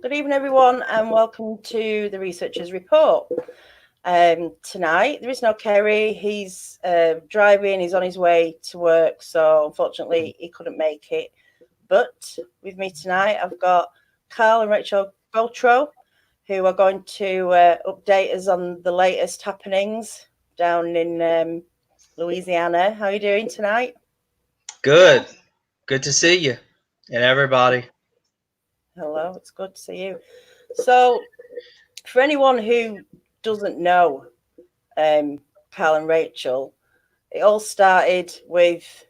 Good evening, everyone, and welcome to the Researchers Report. Tonight, there is no Kerry. He's driving. He's on his way to work, so unfortunately, he couldn't make it. But with me tonight, I've got Carl and Rachel Gautreaux, who are going to update us on the latest happenings down in Louisiana. How are you doing tonight? Good. Good to see you and everybody. Hello, it's good to see you. So, for anyone who doesn't know Carl and Rachel, it all started with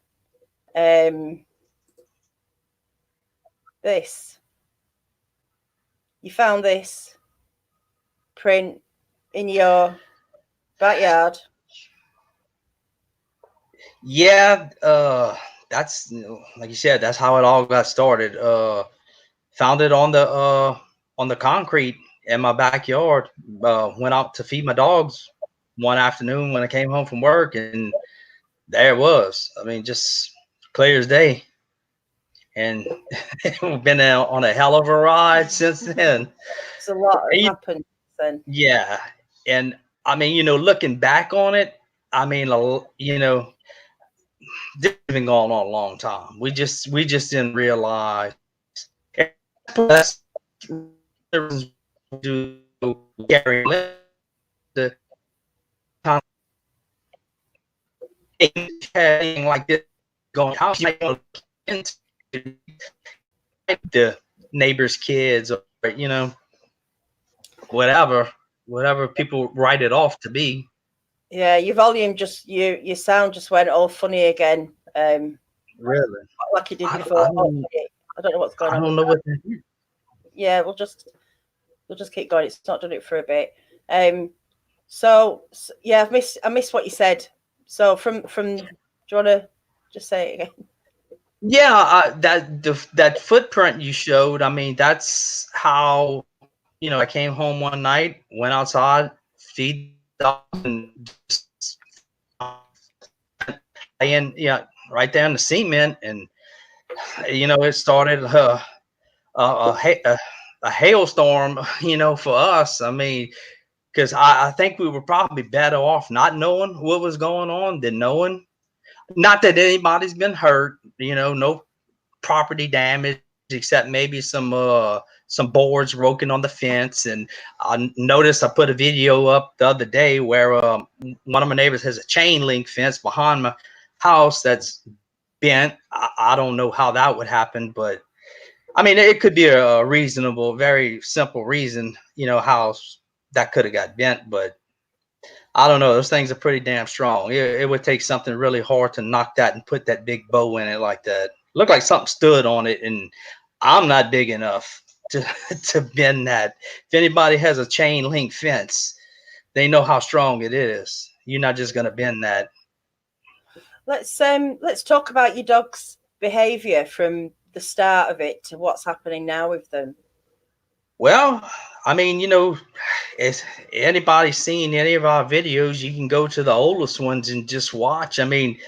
this. You found this print in your backyard. Yeah, that's like you said, that's how it all got started. Found it on the concrete in my backyard. Went out to feed my dogs one afternoon when I came home from work, and there it was. I mean, just clear as day. And we've been on a hell of a ride since then. It's a lot And has happened then. yeah, and I mean, looking back on it, I mean, this has been going on a long time. We just didn't realize. That's the reasons we do carry the kind of thing like this going. How you might want to into the neighbor's kids, or whatever, whatever people write it off to be. Yeah, your volume just your sound just went all funny again. Really, Like it did I, before. I don't, I don't know what's going I on with don't know that. what that is. Yeah, we'll just keep going. It's not done it for a bit. So yeah, I missed what you said. So do you want to just say it again? Yeah, that footprint you showed. I mean, that's how I came home one night, went outside, feed the dogs, and just laying, right there in the cement, and it started a hailstorm. For us. I mean, because I think we were probably better off not knowing what was going on than knowing. Not that anybody's been hurt. No property damage except maybe some boards broken on the fence. And I noticed I put a video up the other day where one of my neighbors has a chain link fence behind my house that's bent. I don't know how that would happen, but I mean it could be a reasonable, very simple reason, how that could have got bent. But I don't know. Those things are pretty damn strong. It would take something really hard to knock that and put that big bow in it like that. Looked like something stood on it, and I'm not big enough to to bend that. If anybody has a chain link fence, they know how strong it is. You're not just gonna bend that. Let's talk about your dog's behaviour from the start of it to what's happening now with them. Well, I mean, if anybody's seen any of our videos, you can go to the oldest ones and just watch. I mean,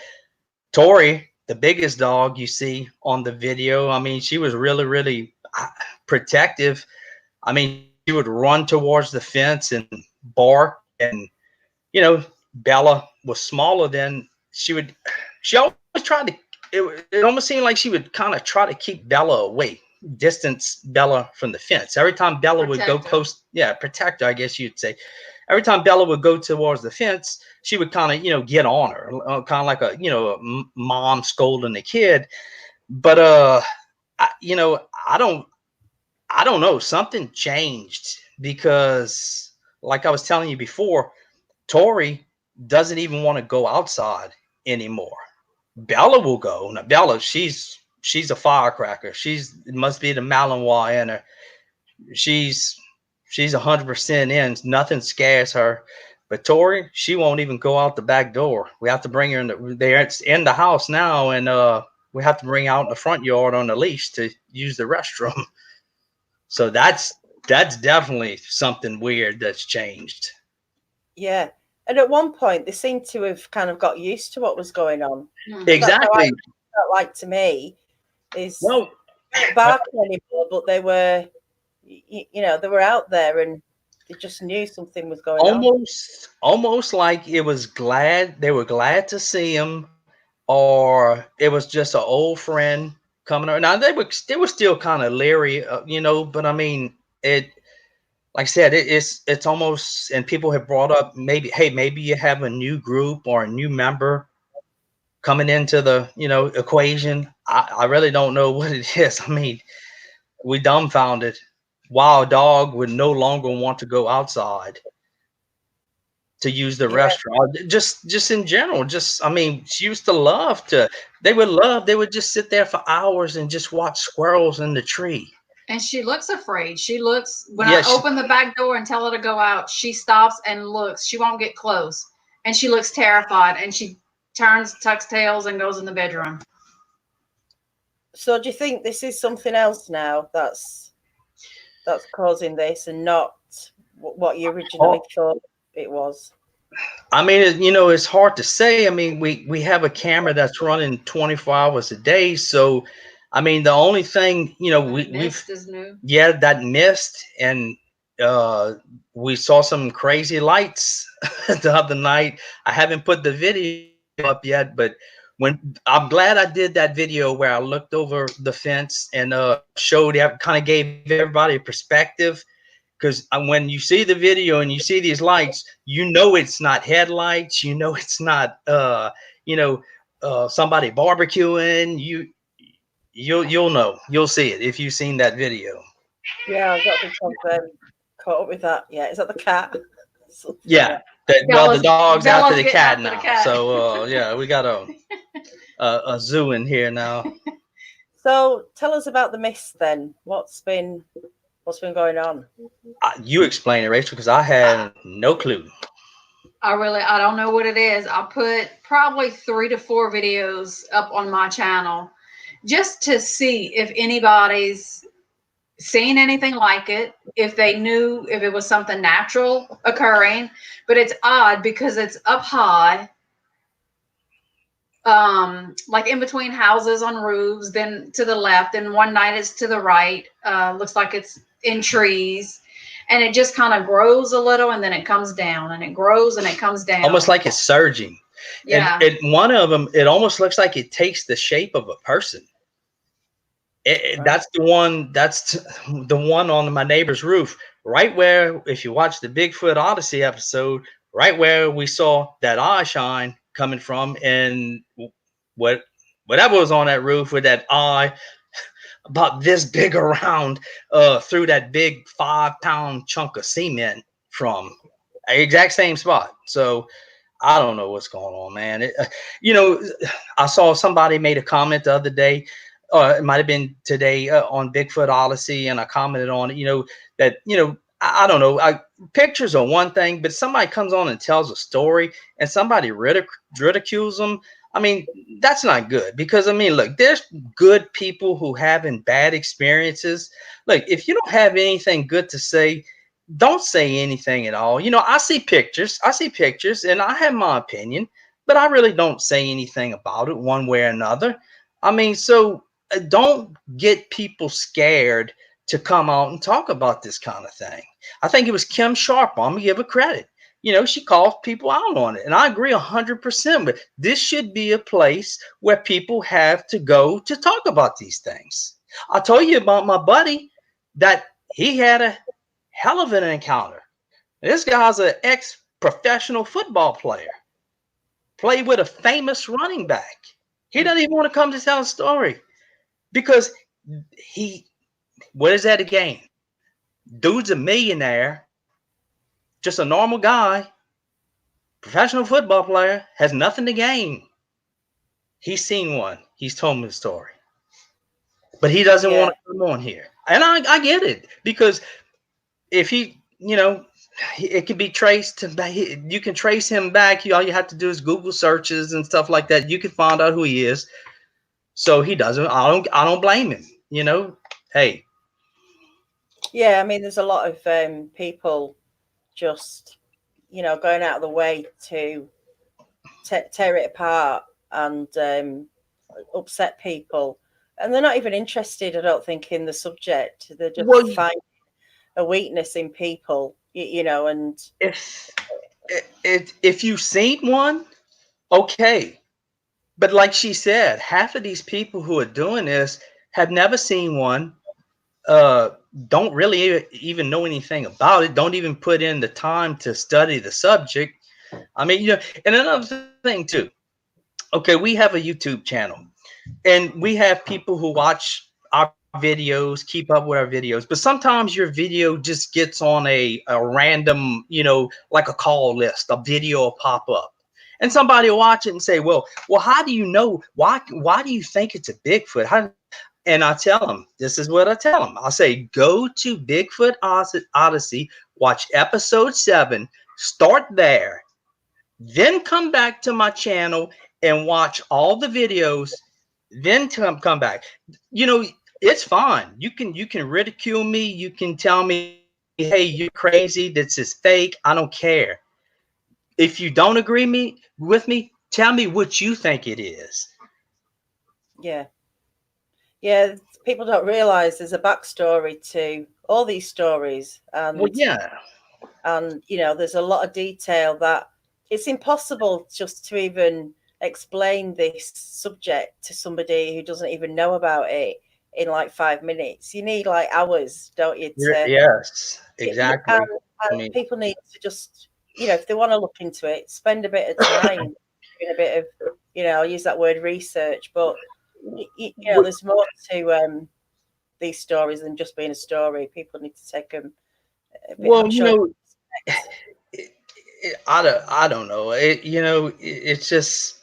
Tori, the biggest dog you see on the video, I mean, she was really, really protective. I mean, she would run towards the fence and bark. And, Bella was smaller than she always tried to, it almost seemed like she would kind of try to keep Bella away, distance Bella from the fence. Every time Bella would go close, yeah, protect her, I guess you'd say. Every time Bella would go towards the fence, she would kind of, get on her, kind of like a mom scolding the kid. But I, I don't know. Something changed because, like I was telling you before, Tori doesn't even want to go outside anymore. Bella will go. Now Bella, she's a firecracker. It must be the Malinois in her. She's she's 100% in. Nothing scares her. But Tori, she won't even go out the back door. We have to bring her in. It's in the house now, and we have to bring her out in the front yard on the leash to use the restroom. So that's definitely something weird that's changed. Yeah. And at one point, they seemed to have kind of got used to what was going on. That's how I Exactly. felt like to me. Is Well, barking anymore, but they were, you know, they were out there and they just knew something was going on. Almost like it was glad they were glad to see him, or it was just an old friend coming around. Now they were still kind of leery, but I mean it. Like I said, it's almost, and people have brought up maybe, hey, maybe you have a new group or a new member coming into the equation. I really don't know what it is. I mean, we dumbfounded. Wild dog would no longer want to go outside to use the Yeah. restaurant. Just in general. Just, I mean, she used to love to. They would just sit there for hours and just watch squirrels in the tree. And she looks afraid. She looks, when Yeah, I open the back door and tell her to go out, she stops and looks. She won't get close. And she looks terrified, and she tucks tails and goes in the bedroom. So do you think this is something else now that's causing this, and not what you originally thought it was? I mean, it's hard to say. I mean, we have a camera that's running 24 hours a day. So, I mean, the only thing, we've is new. Yeah, that mist, and we saw some crazy lights the other night. I haven't put the video up yet, but I'm glad I did that video where I looked over the fence and showed, kind of gave everybody a perspective. Because when you see the video and you see these lights, it's not headlights. It's not somebody barbecuing. You'll see it if you've seen that video. Yeah, I don't think I've caught up with that yet. Is that the cat? Yeah. The dog's after the cat now. So yeah, we got a zoo in here now. So tell us about the mist then. What's been going on? You explain it, Rachel, because I had no clue. I don't know what it is. I put probably 3 to 4 videos up on my channel just to see if anybody's seen anything like it, if they knew if it was something natural occurring. But it's odd because it's up high, like in between houses on roofs, then to the left, and one night it's to the right. Looks like it's in trees, and it just kind of grows a little, and then it comes down, and it grows and it comes down, almost like it's surging. Yeah. And one of them, it almost looks like it takes the shape of a person. That's the one on my neighbor's roof, right where, if you watch the Bigfoot Odyssey episode, right where we saw that eye shine coming from, and whatever was on that roof with that eye about this big around, through that big 5-pound chunk of cement from exact same spot. So I don't know what's going on, man. I saw somebody made a comment the other day. It might have been today on Bigfoot Odyssey, and I commented on it. That I don't know. Pictures are one thing, but somebody comes on and tells a story, and somebody ridicules them. I mean, that's not good, because I mean, look, there's good people who having bad experiences. Look, if you don't have anything good to say, don't say anything at all. I see pictures, and I have my opinion, but I really don't say anything about it one way or another. I mean, so don't get people scared to come out and talk about this kind of thing. I think it was Kim Sharp. I'm gonna give her credit. She calls people out on it, and I agree 100%. But this should be a place where people have to go to talk about these things. I told you about my buddy that he had a hell of an encounter. This guy's an ex-professional football player, played with a famous running back. He doesn't even want to come to tell a story because what is that again? Dude's a millionaire, just a normal guy, professional football player, has nothing to gain. He's seen one. He's told me the story, but he doesn't want to come on here. And I get it, because if it can be traced to, you can trace him back. All you have to do is Google searches and stuff like that. You can find out who he is. So he doesn't. I don't blame him. Hey. Yeah, I mean, there's a lot of people just going out of the way to tear it apart and upset people, and they're not even interested, I don't think, in the subject. They're just a weakness in people, you know, and if you've seen one, okay. But like she said, half of these people who are doing this have never seen one, don't really even know anything about it, don't even put in the time to study the subject. I mean, you know, and another thing too. Okay, we have a YouTube channel, and we have people who watch our videos, keep up with our videos, but sometimes your video just gets on a random, you know, like a call list, a video will pop up. And somebody will watch it and say, well, how do you know? Why do you think it's a Bigfoot? And I tell them, this is what I tell them. I say, go to Bigfoot Odyssey, watch episode 7, start there, then come back to my channel and watch all the videos, then come back. You know, it's fine. You can ridicule me. You can tell me, hey, you're crazy. This is fake. I don't care. If you don't agree with me, tell me what you think it is. Yeah. Yeah, people don't realize there's a backstory to all these stories. And, well, yeah. And, you know, there's a lot of detail that it's impossible just to even explain this subject to somebody who doesn't even know about it in like 5 minutes. You need like hours, don't you? Yes, exactly. And people need to just, you know, if they want to look into it, spend a bit of time doing a bit of, you know, I'll use that word research, but you know, there's more to these stories than just being a story. People need to take them. Well, you know, I don't know. You know, it's just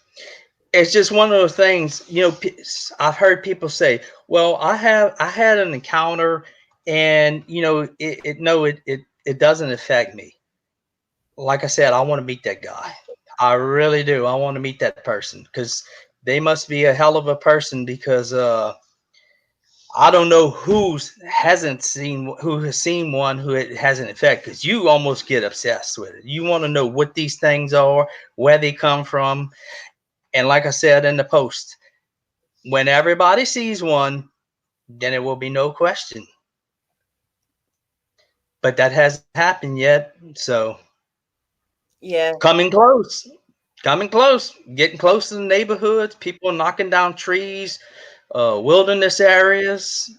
one of those things. You know, I've heard people say, "Well, I had an encounter, and you know, it doesn't affect me." Like I said, I want to meet that guy. I really do. I want to meet that person because they must be a hell of a person because I don't know who has seen one who it hasn't affected, because you almost get obsessed with it. You want to know what these things are, where they come from. And like I said in the post, when everybody sees one, then it will be no question. But that hasn't happened yet. So yeah, coming close, getting close to the neighborhoods, people knocking down trees, wilderness areas.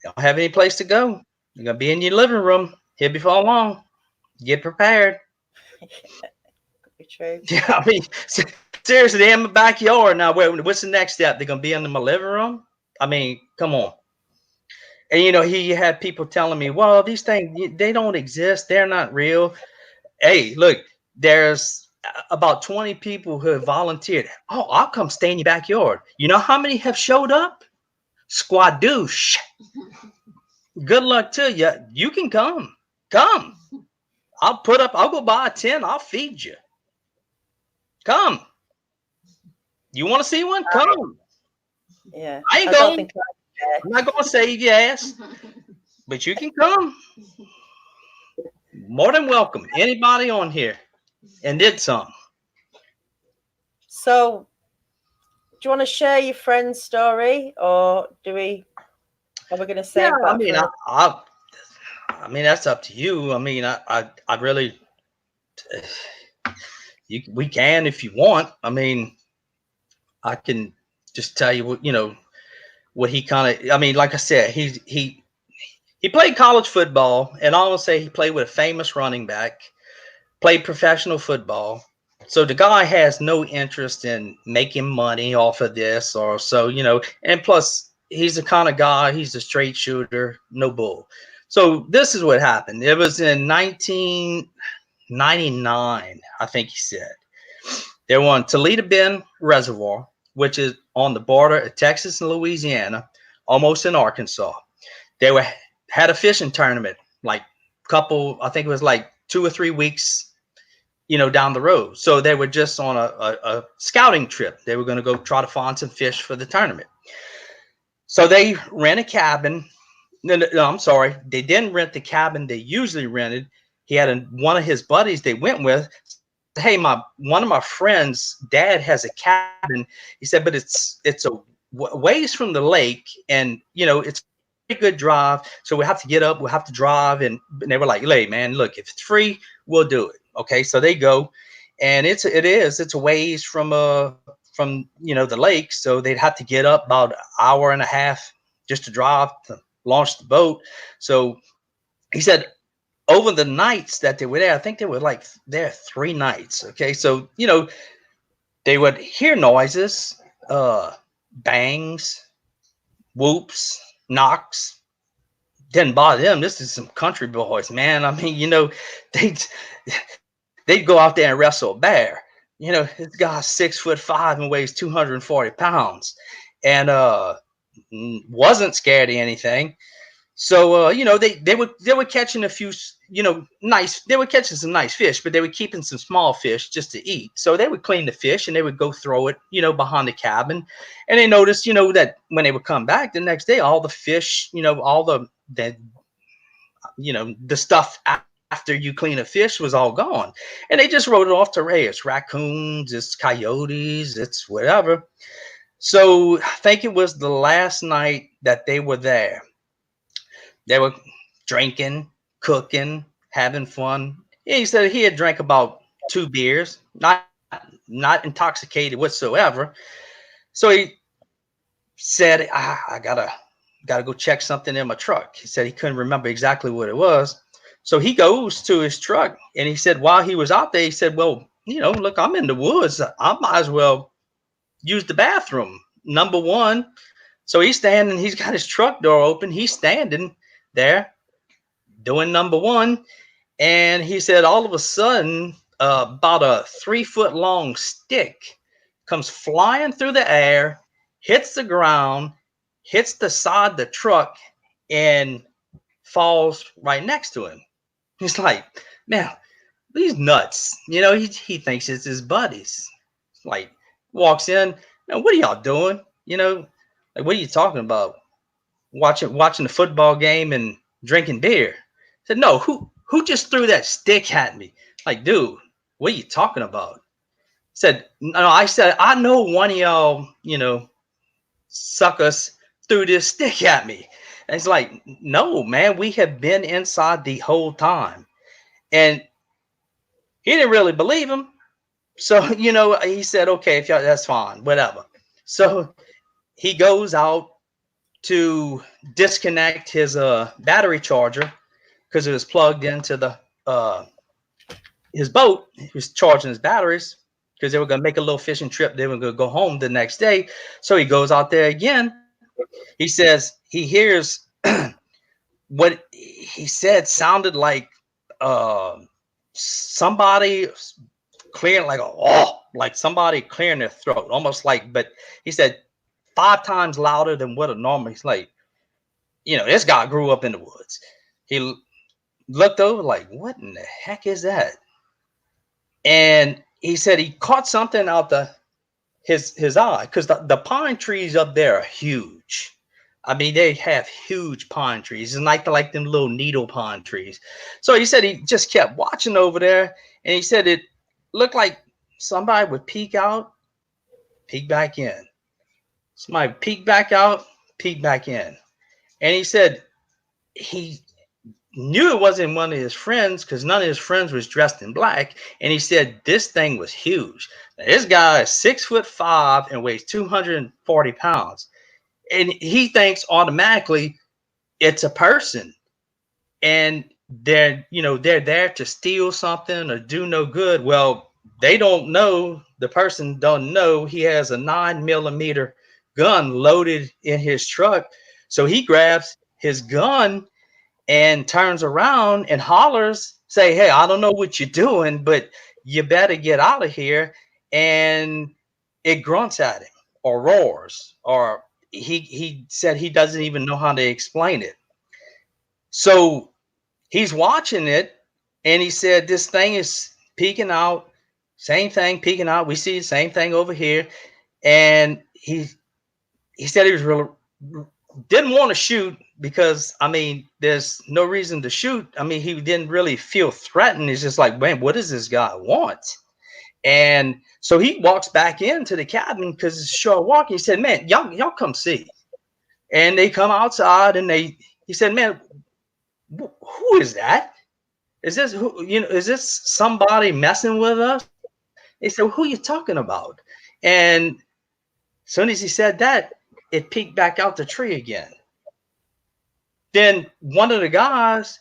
Don't have any place to go. You're gonna be in your living room here before long. Get prepared. could be true. Yeah, I mean, seriously, they're in my backyard now. What's the next step? They're gonna be in my living room. I mean, come on. And you know, he had people telling me, "Well, these things they don't exist. They're not real." Hey, look, there's about 20 people who have volunteered. Oh, I'll come stay in your backyard. You know how many have showed up? Squadoosh. Good luck to you. You can come. Come. I'll go buy a tent. I'll feed you. Come. You want to see one? Come. Yeah. I ain't going. I'm not going to save your ass, but you can come. More than welcome. Anybody on here and did some. So, do you want to share your friend's story, or are we going to save that? I mean, I mean, that's up to you. I mean, I really, we can if you want. I mean, I can just tell you what, you know, what he kind of, I mean, like I said, he played college football, and I will say he played with a famous running back, played professional football. So the guy has no interest in making money off of this or so, you know, and plus he's the kind of guy, he's a straight shooter, no bull. So this is what happened. It was in 1999, I think he said. They were on Toledo Bend Reservoir, which is on the border of Texas and Louisiana, almost in Arkansas. They had a fishing tournament, like I think it was like 2 or 3 weeks, you know, down the road. So they were just on a scouting trip. They were going to go try to find some fish for the tournament. So they rent a cabin. No, I'm sorry. They didn't rent the cabin they usually rented. He had one of his buddies they went with. Hey, one of my friends' dad has a cabin. He said, but it's a ways from the lake, and you know, it's good drive. So we have to get up, we have to drive. And they were like, hey, man, look, if it's free, we'll do it. Okay. So they go, and it's a ways from the lake. So they'd have to get up about an hour and a half just to drive to launch the boat. So he said over the nights that they were there, I think they were like there 3 nights. Okay. So, they would hear noises, bangs, whoops, knocks. Didn't bother them. This is some country boys, man. I mean, they'd go out there and wrestle a bear. This guy's 6'5" and weighs 240 pounds, and wasn't scared of anything. So they were catching a few, they were catching some nice fish, but they were keeping some small fish just to eat. So they would clean the fish and they would go throw it, behind the cabin. And they noticed, that when they would come back the next day, all the fish, all the stuff after you clean a fish was all gone. And they just wrote it off to, hey, it's raccoons, it's coyotes, it's whatever. So I think it was the last night that they were there. They were drinking, cooking, having fun. He said he had drank about 2 beers, not intoxicated whatsoever. So he said, I gotta go check something in my truck. He said he couldn't remember exactly what it was. So he goes to his truck, and he said while he was out there, he said, well, look, I'm in the woods. I might as well use the bathroom. Number one. So he's standing, he's got his truck door open. He's standing there doing number one, and he said all of a sudden about a 3-foot long stick comes flying through the air, hits the ground, hits the side of the truck, and falls right next to him. He's like, man, these nuts. He thinks it's his buddies. Like, walks in, now what are y'all doing? Like, what are you talking about? Watching the football game and drinking beer. I said, no, who just threw that stick at me? Like, dude, what are you talking about? Said, no, I said, I know one of y'all, suckers threw this stick at me. And it's like, no, man, we have been inside the whole time. And he didn't really believe him. So, he said, okay, if y'all, that's fine, whatever. So he goes out to disconnect his battery charger because it was plugged into the his boat. He was charging his batteries because they were going to make a little fishing trip. They were going to go home the next day. So he goes out there again. He says he hears what he said sounded like somebody clearing, like somebody clearing their throat, almost like, but he said 5 times louder than what a normal. He's like, this guy grew up in the woods. He looked over like, what in the heck is that? And he said he caught something out his eye, because the pine trees up there are huge. I mean, they have huge pine trees, and like them little needle pine trees. So he said he just kept watching over there, and he said it looked like somebody would peek out, peek back in. Somebody peek back out, peek back in. And he said he knew it wasn't one of his friends because none of his friends was dressed in black. And he said this thing was huge. Now, this guy is 6'5" and weighs 240 pounds. And he thinks automatically it's a person. And they're there to steal something or do no good. Well, they don't know, the person don't know he has a 9mm gun loaded in his truck. So he grabs his gun and turns around and hollers, say, hey, I don't know what you're doing, but you better get out of here. And it grunts at him or roars, or he said he doesn't even know how to explain it. So he's watching it, and he said this thing is peeking out, same thing peeking out. We see the same thing over here. And he said he was really didn't want to shoot because, I mean, there's no reason to shoot. I mean, he didn't really feel threatened. He's just like, man, what does this guy want? And so he walks back into the cabin because it's a short walk. He said, man, y'all come see. And they come outside and he said, man, who is that? Is this who, is this somebody messing with us? They said, who are you talking about? And as soon as he said that, it peeked back out the tree again. Then one of the guys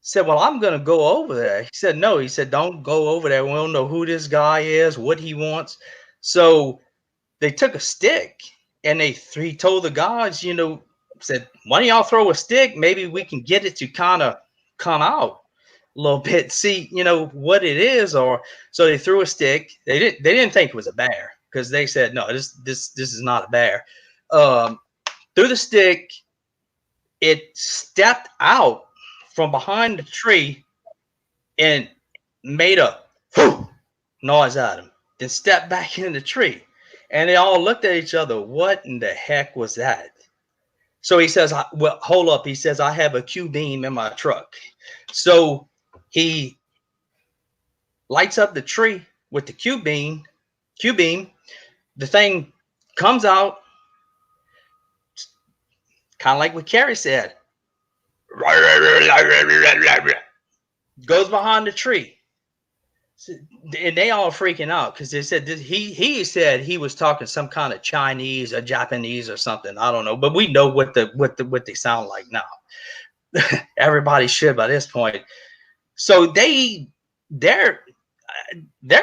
said, well, I'm going to go over there. He said, no. He said, don't go over there. We don't know who this guy is, what he wants. So they took a stick and he told the guys, said, why don't y'all throw a stick? Maybe we can get it to kind of come out a little bit, see, what it is. Or so they threw a stick. They didn't think it was a bear because they said, no, this is not a bear. Threw the stick. It stepped out from behind the tree and made a noise at him, then stepped back in the tree. And they all looked at each other. What in the heck was that? So he says, well, hold up. He says, I have a Q-beam in my truck. So he lights up the tree with the Q-beam. The thing comes out, kind of like what Carrie said. Goes behind the tree. And they all freaking out because they said he said he was talking some kind of Chinese or Japanese or something. I don't know, but we know what they sound like now. Everybody should by this point. So they're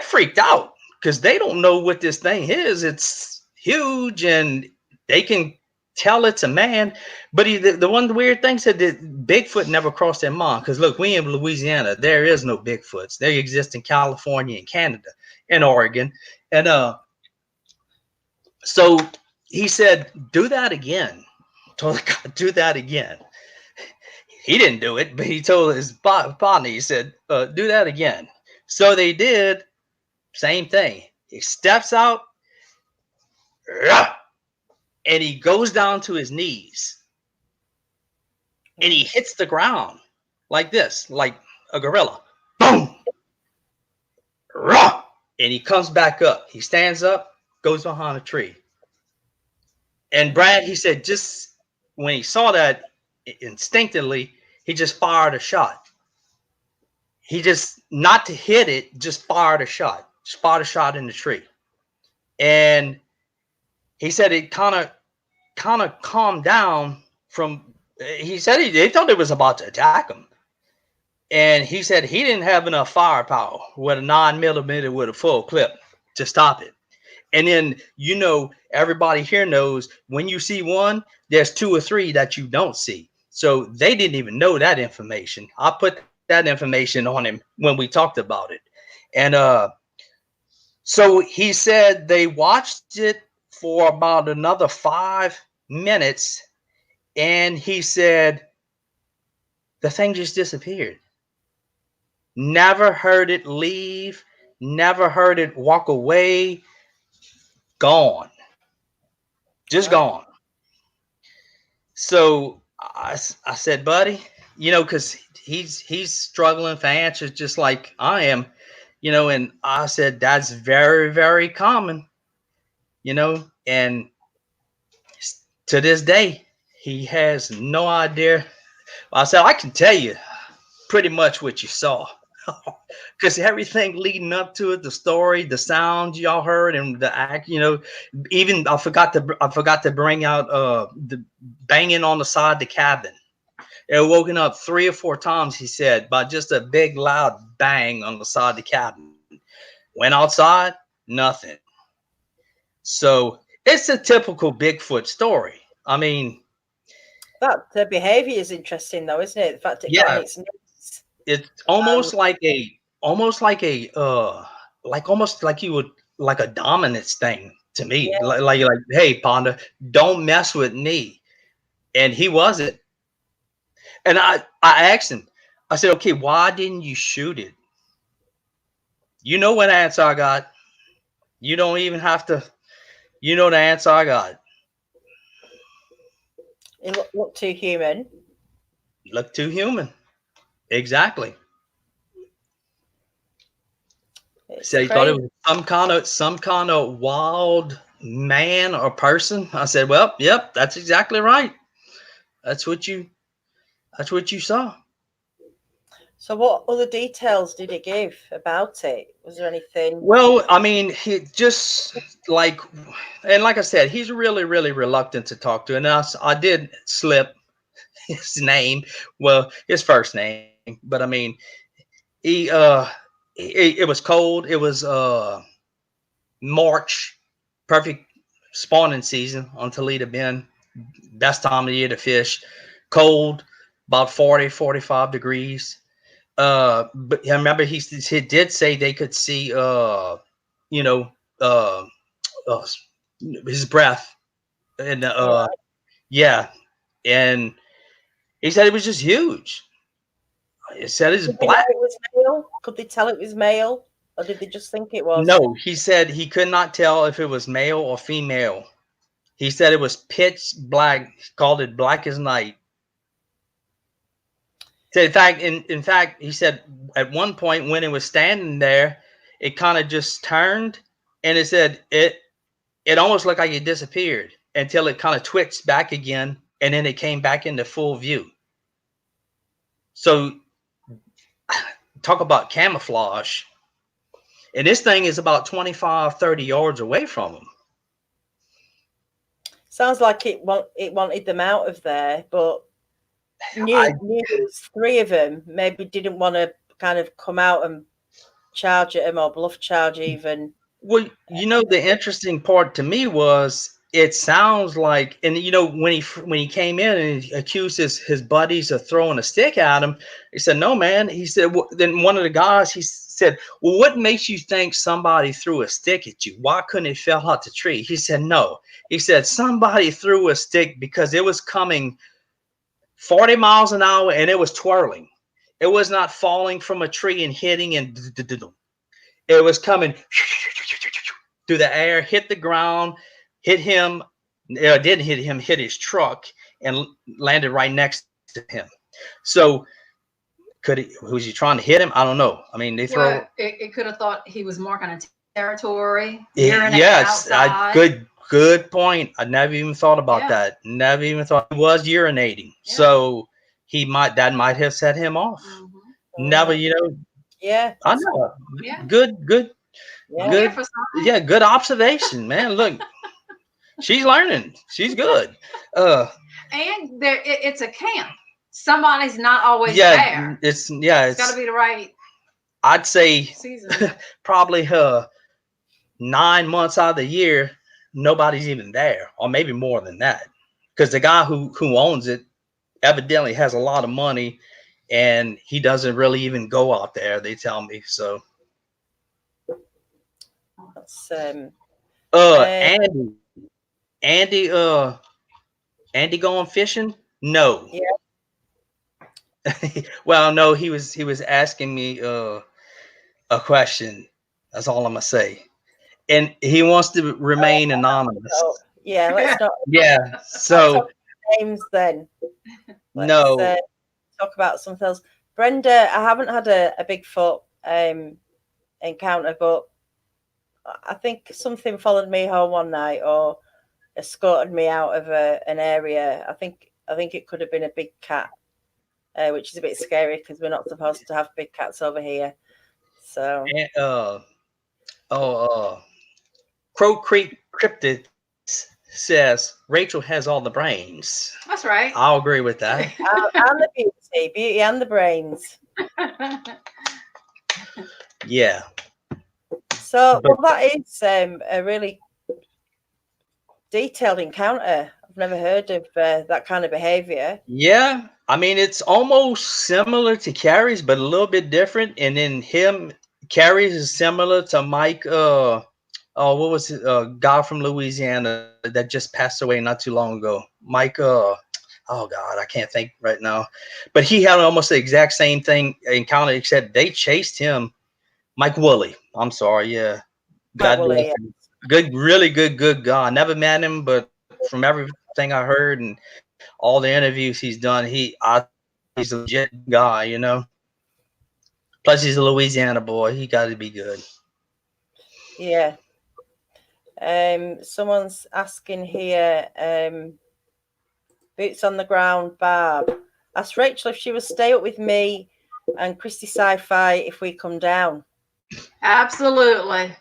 freaked out because they don't know what this thing is. It's huge and they can tell it's a man. But the one weird thing said that Bigfoot never crossed their mind because look, we in Louisiana, there is no Bigfoots. They exist in California and Canada and Oregon. And so he said, do that again. Told the guy, do that again. He didn't do it, but he told his partner, he said, do that again. So they did, same thing. He steps out, and he goes down to his knees. And he hits the ground like this, like a gorilla. Boom! And he comes back up. He stands up, goes behind a tree. And Brad, he said, just when he saw that, instinctively, he just fired a shot. He just, not to hit it, just fired a shot. Just fired a shot in the tree. And he said it kind of calmed down from, he said they thought it was about to attack him. And he said he didn't have enough firepower with a 9mm with a full clip to stop it. And then, everybody here knows when you see one, there's 2 or 3 that you don't see. So they didn't even know that information. I put that information on him when we talked about it. And so he said they watched it for about another 5 minutes. And he said the thing just disappeared. Never heard it leave. Never heard it walk away. Gone. Just gone. So I said, buddy, because he's struggling for answers just like I am, and I said, that's very, very common, and to this day, he has no idea. I said, I can tell you pretty much what you saw. Because everything leading up to it, the story, the sounds y'all heard, and the act, even I forgot to bring out the banging on the side of the cabin. It woken up 3 or 4 times, he said, by just a big loud bang on the side of the cabin. Went outside, nothing. So it's a typical Bigfoot story. I mean, that the behavior is interesting, though, isn't it? The fact it got on its knees. It's almost like a dominance thing to me. Yeah. Like, hey, Ponda, don't mess with me. And he wasn't. And I asked him, I said, okay, why didn't you shoot it? You know what answer I got. You don't even have to, the answer I got. It looked too human. Looked too human. Exactly. So he thought it was some kind of wild man or person? I said, well, yep, that's exactly right. That's what you saw. So what other details did he give about it? Was there anything? Well, I mean, he just like, and like I said, he's really, really reluctant to talk to. And I did slip his name, well, his first name, but I mean, he it was cold. It was March, perfect spawning season on Toledo Bend. Best time of the year to fish. Cold, about 40, 45 degrees. But I remember he did say they could see you know, uh, uh his breath, and yeah, and he said it was just huge. He said it's Did they know black. it was male? Could they tell it was male, or did they just think it was? No, he said he could not tell if it was male or female. He said it was pitch black. He called it black as night. So in fact, he said at one point when it was standing there, it kind of just turned, and it said it almost looked like it disappeared until it kind of twitched back again, and then it came back into full view. So talk about camouflage. And this thing is about 25, 30 yards away from him. Sounds like it wanted them out of there, but knew there was three of them. Maybe didn't want to kind of come out and charge at him or bluff charge even. Well, you know, the interesting part to me was it sounds like, and you know, when he came in and he accused his buddies of throwing a stick at him, he said, "No, man." He said, well, then one of the guys, he said, "Well, what makes you think somebody threw a stick at you? Why couldn't it fell out the tree?" He said, "No." He said, "Somebody threw a stick because it was coming 40 miles an hour and it was twirling. It was not falling from a tree and hitting and it was coming through the air, hit the ground, hit him. It didn't hit him, hit his truck and landed right next to him." So was he trying to hit him? I don't know. I mean, they throw. Well, it could have thought he was marking a territory. Yes, good point. I never even thought about that. Never even thought he was urinating. Yeah. So that might have set him off. Mm-hmm. Never, you know. Yeah, I know. Yeah. Good. Yeah. Good observation, man. Look, she's learning. She's good. And it's a camp. Somebody's not always there. It's got to be the right. I'd say season. Probably 9 months out of the year, nobody's even there, or maybe more than that, because the guy who owns it evidently has a lot of money, and he doesn't really even go out there. They tell me so. That's Andy going fishing? No. Yeah. Well, no, he was asking me a question. That's all I'm gonna say. And he wants to remain anonymous. Oh, yeah, let's not. Yeah, so names then. No. Talk about something else. Brenda, I haven't had a Bigfoot encounter, but I think something followed me home one night or escorted me out of an area. I think it could have been a big cat, which is a bit scary because we're not supposed to have big cats over here. So. Crow Creek Cryptid says Rachel has all the brains. That's right. I'll agree with that. And the beauty and the brains. Yeah. So that is a really detailed encounter. I've never heard of that kind of behavior. Yeah. I mean, it's almost similar to Carrie's, but a little bit different. And then Carrie's is similar to Mike. What was it? Guy from Louisiana that just passed away not too long ago. Mike. Oh God, I can't think right now. But he had almost the exact same thing encounter, except they chased him. Mike Woolley. I'm sorry. Yeah. God bless him. Good, really good guy. I never met him, but from everything I heard and all the interviews he's done, he's a legit guy, you know. Plus, he's a Louisiana boy. He got to be good. Yeah. Someone's asking here, boots on the ground, Barb. Asked Rachel if she would stay up with me and Christy Sci-Fi if we come down. Absolutely.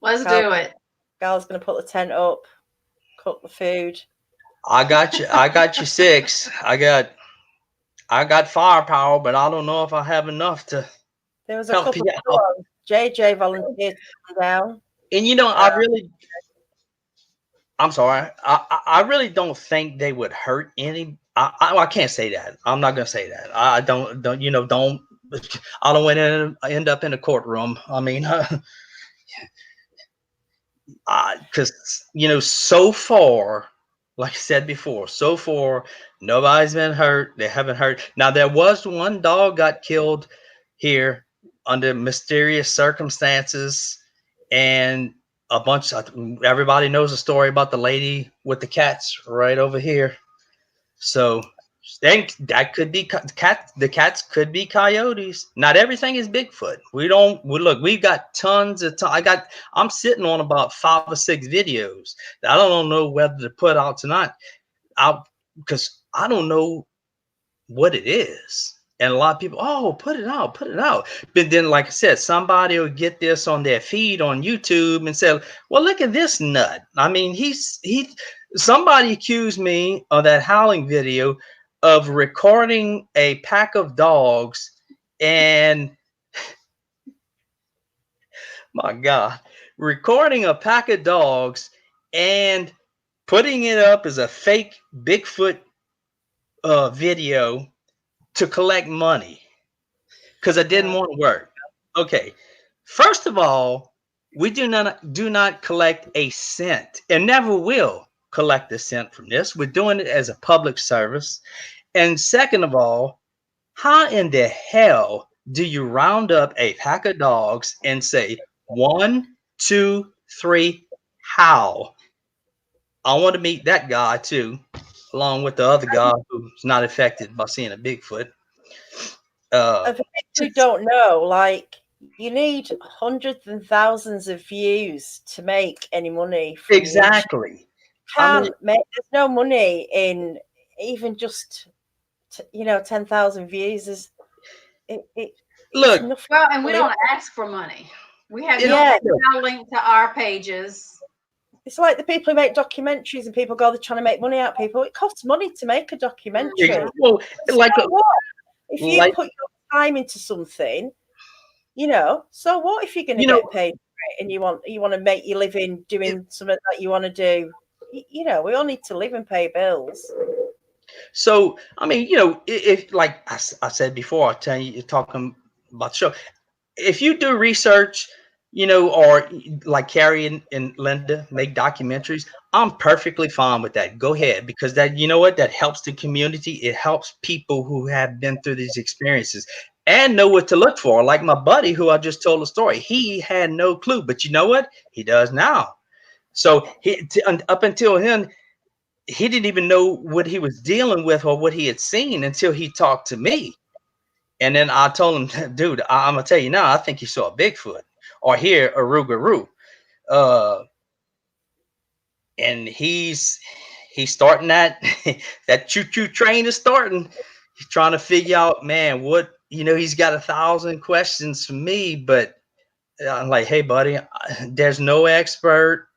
Let's do it. Gal's going to put the tent up, cook the food. I got you. I got you 6. I got firepower, but I don't know if I have enough to. There was a couple of JJ volunteered to come down. And I'm sorry. I really don't think they would hurt any. I can't say that. I'm not gonna say that. I don't. I don't want to end up in a courtroom. I mean, because so far, like I said before, so far nobody's been hurt. They haven't hurt. Now there was one dog got killed here under mysterious circumstances, and a bunch of everybody knows the story about the lady with the cats right over here. So that could be cats. The cats could be coyotes. Not everything is Bigfoot. Look, we've got tons of I'm sitting on about 5 or 6 videos that I don't know whether to put out tonight because I don't know what it is. And a lot of people, put it out. But then, like I said, somebody will get this on their feed on YouTube and say, well, look at this nut. I mean, somebody accused me of that howling video of recording a pack of dogs and my God, recording a pack of dogs and putting it up as a fake Bigfoot video to collect money because I didn't want to work. Okay, first of all, we do not collect a cent and never will collect a cent from this. We're doing it as a public service. And second of all, how in the hell do you round up a pack of dogs and say 1, 2, 3, how? I want to meet that guy too, along with the other guy who's not affected by seeing a Bigfoot. For people who don't know, like, you need hundreds and thousands of views to make any money. Exactly. There's no money in even just 10,000 views. Look, well, and we don't ask for money. We have no link to our pages. It's like the people who make documentaries and people go, they're trying to make money out of people. It costs money to make a documentary. Well, if you put your time into something, so what if you're going to get paid for it and you want to make your living doing something that you want to do? We all need to live and pay bills. So, I mean, if like I said before, I tell you, you're talking about the show. If you do research, or like Carrie and Linda make documentaries, I'm perfectly fine with that. Go ahead, because that, that helps the community. It helps people who have been through these experiences and know what to look for. Like my buddy who I just told the story, he had no clue, but you know what? He does now. So up until then, he didn't even know what he was dealing with or what he had seen until he talked to me. And then I told him, dude, I'm going to tell you now, I think you saw a Bigfoot or hear a Rougarou. And he's starting that choo-choo train is starting. He's trying to figure out, man, what, he's got 1,000 questions for me, but I'm like, hey, buddy, there's no expert.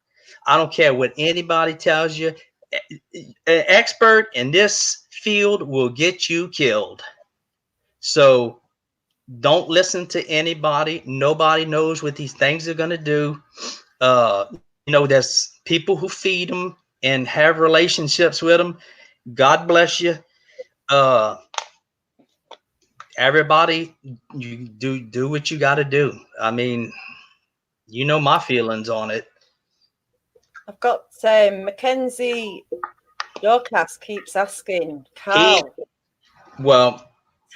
I don't care what anybody tells you. An expert in this field will get you killed. So don't listen to anybody. Nobody knows what these things are going to do. There's people who feed them and have relationships with them. God bless you. Everybody, you do what you got to do. I mean, my feelings on it. I've got Mackenzie Dorcas keeps asking, Carl.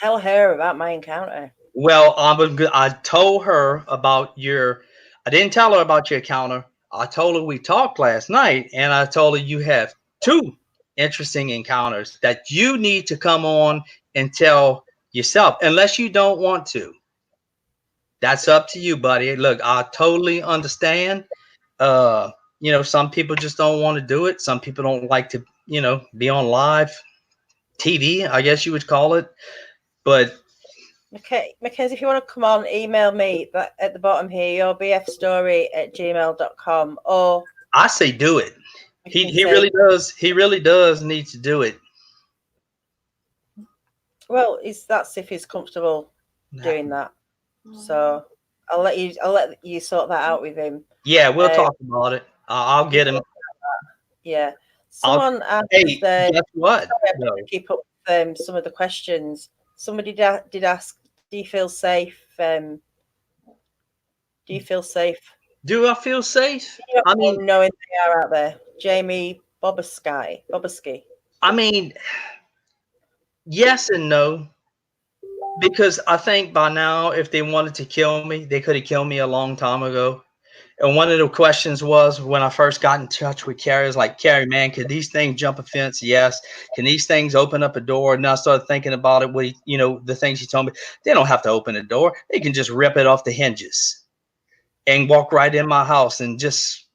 Tell her about my encounter. Well, I told her about I didn't tell her about your encounter. I told her we talked last night, and I told her you have 2 interesting encounters that you need to come on and tell yourself, unless you don't want to. That's up to you, buddy. Look, I totally understand. Some people just don't want to do it. Some people don't like to, be on live TV, I guess you would call it. But okay, Mackenzie, if you want to come on, email me at the bottom here, yourbfstory@gmail.com, or I say do it. He really does. He really does need to do it. Well, that's if he's comfortable doing that. So I'll let you sort that out with him. Yeah, we'll talk about it. I'll get him. Yeah. Someone asked. Hey, guess what? Sorry, keep up with some of the questions. Somebody did ask, "Do you feel safe? Do you feel safe?" Do I feel safe? I mean, knowing they are out there. Jamie Boboski. I mean, yes and no. Because I think by now, if they wanted to kill me, they could have killed me a long time ago. And one of the questions was when I first got in touch with Carrie, is like, Carrie, man, could these things jump a fence? Yes. Can these things open up a door? And I started thinking about it. The things he told me, they don't have to open a door. They can just rip it off the hinges and walk right in my house and just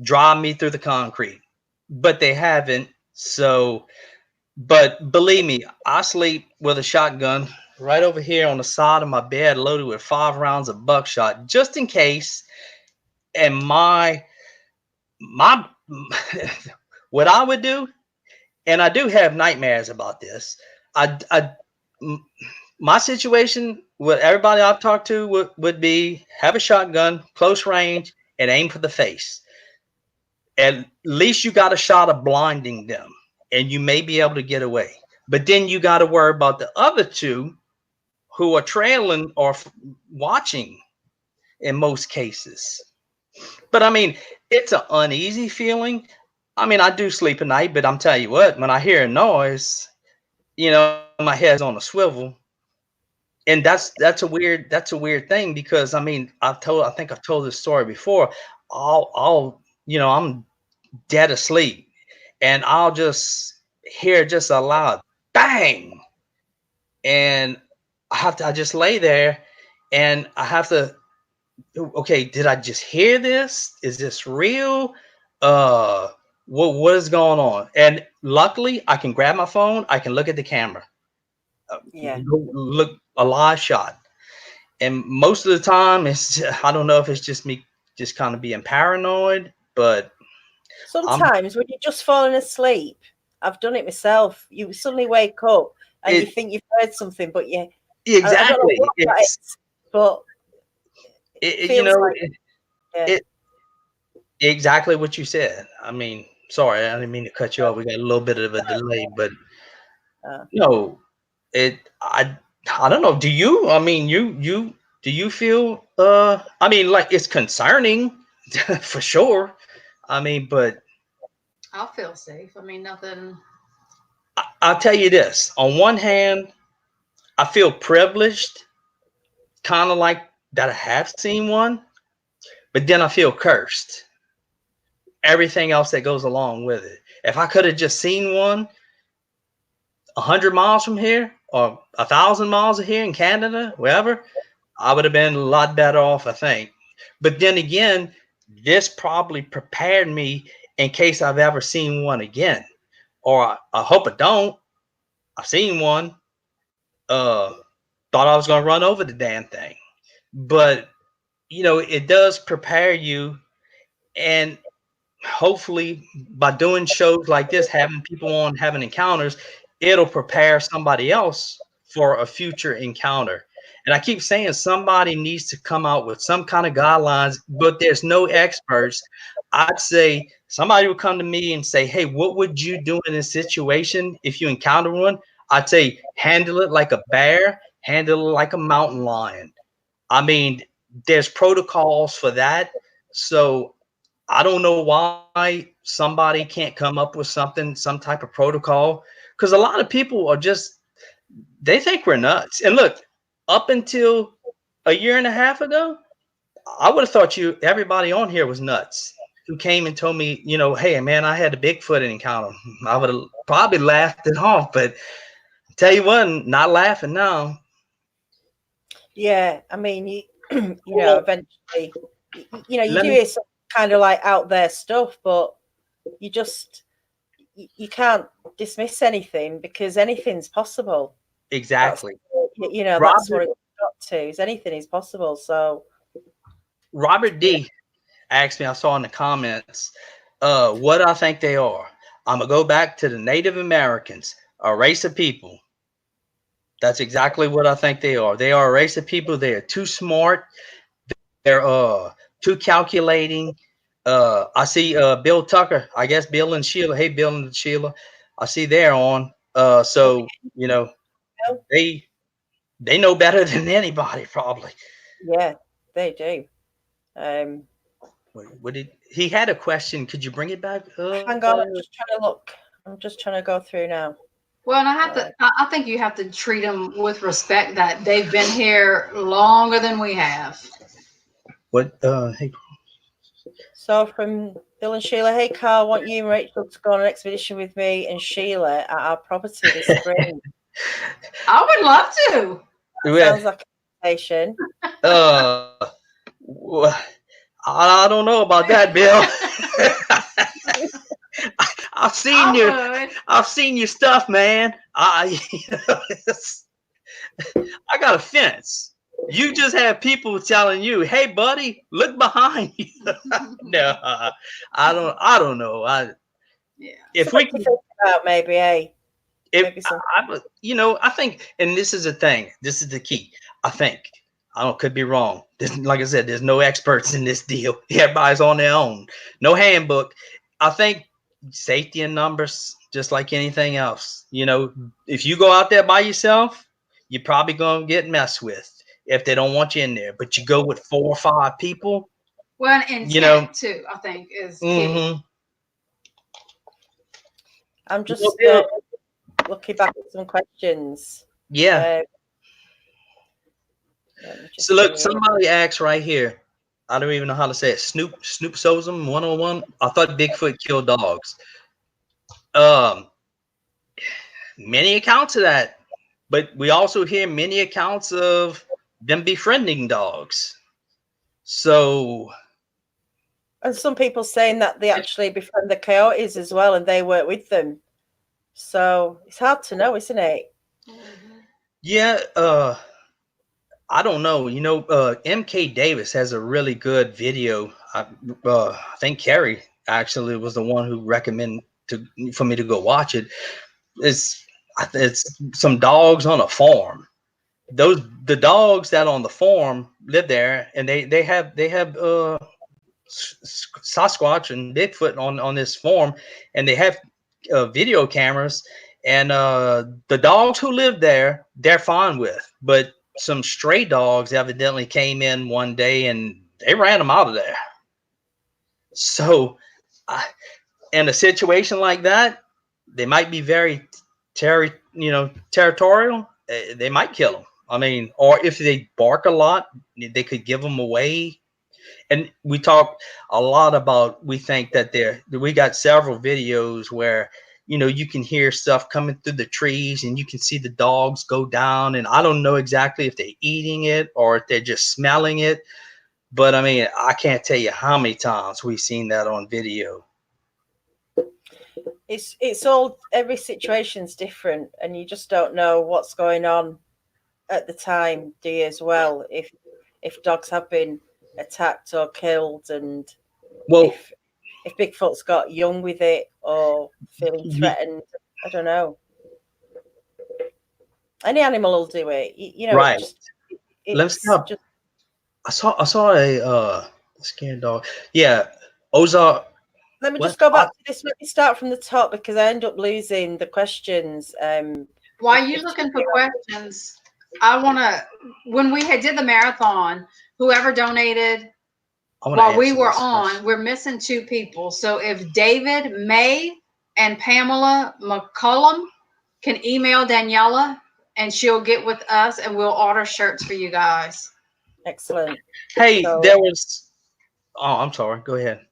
drive me through the concrete. But they haven't. So, but believe me, I sleep with a shotgun right over here on the side of my bed, loaded with 5 rounds of buckshot, just in case. And my what I would do, and I do have nightmares about this. My situation with everybody I've talked to would be have a shotgun, close range, and aim for the face. At least you got a shot of blinding them, and you may be able to get away. But then you got to worry about the other two who are trailing or watching in most cases. But I mean, it's an uneasy feeling. I mean, I do sleep at night, but I'm telling you what, when I hear a noise, my head's on a swivel. And that's a weird thing, because I mean, I think I've told this story before. I'm dead asleep and I'll just hear just a loud bang. And I just lay there and I have to, okay, did I just hear this? Is this real? What is going on? And luckily I can grab my phone. I can look at the camera. Look, a live shot. And most of the time I don't know if it's just me just kind of being paranoid, but sometimes when you're just falling asleep, I've done it myself. You suddenly wake up and you think you've heard something, but exactly. I don't know what that is, but exactly what you said. I mean, sorry, I didn't mean to cut you off. We got a little bit of a delay, but I don't know. Do you? I mean, do you feel? I mean, like, it's concerning for sure. I mean, but I'll feel safe. I mean, nothing. I'll tell you this. On one hand, I feel privileged, kind of like that I have seen one, but then I feel cursed. Everything else that goes along with it. If I could have just seen one 100 miles from here or 1,000 miles here in Canada, wherever, I would have been a lot better off, I think. But then again, this probably prepared me in case I've ever seen one again. Or I hope I don't. I've seen one. Thought I was going to run over the damn thing. But, it does prepare you. And hopefully by doing shows like this, having people on, having encounters, it'll prepare somebody else for a future encounter. And I keep saying somebody needs to come out with some kind of guidelines, but there's no experts. I'd say somebody would come to me and say, hey, what would you do in this situation if you encounter one? I'd say handle it like a bear, handle it like a mountain lion. I mean, there's protocols for that. So I don't know why somebody can't come up with something, some type of protocol, because a lot of people are just, they think we're nuts. And look, up until a year and a half ago, I would have thought everybody on here was nuts who came and told me, hey, man, I had a Bigfoot encounter. I would have probably laughed it off, but I tell you what, not laughing now. Yeah, I mean, eventually, you do hear something kind of like out there stuff, but you can't dismiss anything because anything's possible. Exactly. That's what it's got to. Is anything is possible. So Robert D asked me, I saw in the comments, what I think they are. I'm gonna go back to the Native Americans, a race of people. That's exactly what I think they are. They are a race of people. They are too smart. They're too calculating. I see Bill Tucker. I guess Bill and Sheila. Hey, Bill and Sheila. I see they're on. So they know better than anybody, probably. Yeah, they do. What did he had a question? Could you bring it back? Hang on, I'm just trying to look. I'm just trying to go through now. Well, and I think you have to treat them with respect that they've been here longer than we have. What? Hey. So from Bill and Sheila, hey Carl, want you and Rachel to go on an expedition with me and Sheila at our property this spring? I would love to. Sounds like a invitation. I don't know about that, Bill. I've seen your stuff, man. I got a fence. You just have people telling you, "Hey, buddy, look behind you." No, I don't know. If we can think about maybe, I think, and this is the thing. This is the key. I think. Could be wrong. Like I said, there's no experts in this deal. Everybody's on their own. No handbook. I think safety in numbers, just like anything else. If you go out there by yourself, you're probably going to get messed with if they don't want you in there. But you go with 4 or 5 people. Well, intent too, I think, is key. I'm just looking back at some questions. Yeah. So look, somebody asked right here. I don't even know how to say it. Snoop Sozum 101. I thought Bigfoot killed dogs. Many accounts of that, but we also hear many accounts of them befriending dogs. So, and some people saying that they actually befriend the coyotes as well, and they work with them. So it's hard to know, isn't it? Yeah. I don't know. MK Davis has a really good video. I think Carrie actually was the one who recommended for me to go watch it. It's some dogs on a farm. The dogs that on the farm live there, and they have Sasquatch and Bigfoot on this farm, and they have video cameras. And the dogs who live there, they're fine with, but some stray dogs evidently came in one day and they ran them out of there. So, in a situation like that, they might be very territorial. They might kill them. I mean, or if they bark a lot, they could give them away. And we talk a lot about, we think that we got several videos where you can hear stuff coming through the trees and you can see the dogs go down. And I don't know exactly if they're eating it or if they're just smelling it. But I mean, I can't tell you how many times we've seen that on video. It's all, every situation's different, and you just don't know what's going on at the time, do you, as well? If dogs have been attacked or killed, and if Bigfoot's got young with it or feeling threatened, I don't know. Any animal will do it, right? Let's stop. I saw a scared dog. Yeah, Ozark. Let me just go back to this. Let me start from the top because I end up losing the questions. While you're looking for questions, I want to. When we did the marathon, whoever donated. While we were on, we're missing 2 people. So if David, May, and Pamela McCullum can email Daniela, and she'll get with us, and we'll order shirts for you guys. Excellent. Hey, there was. Oh, I'm sorry. Go ahead.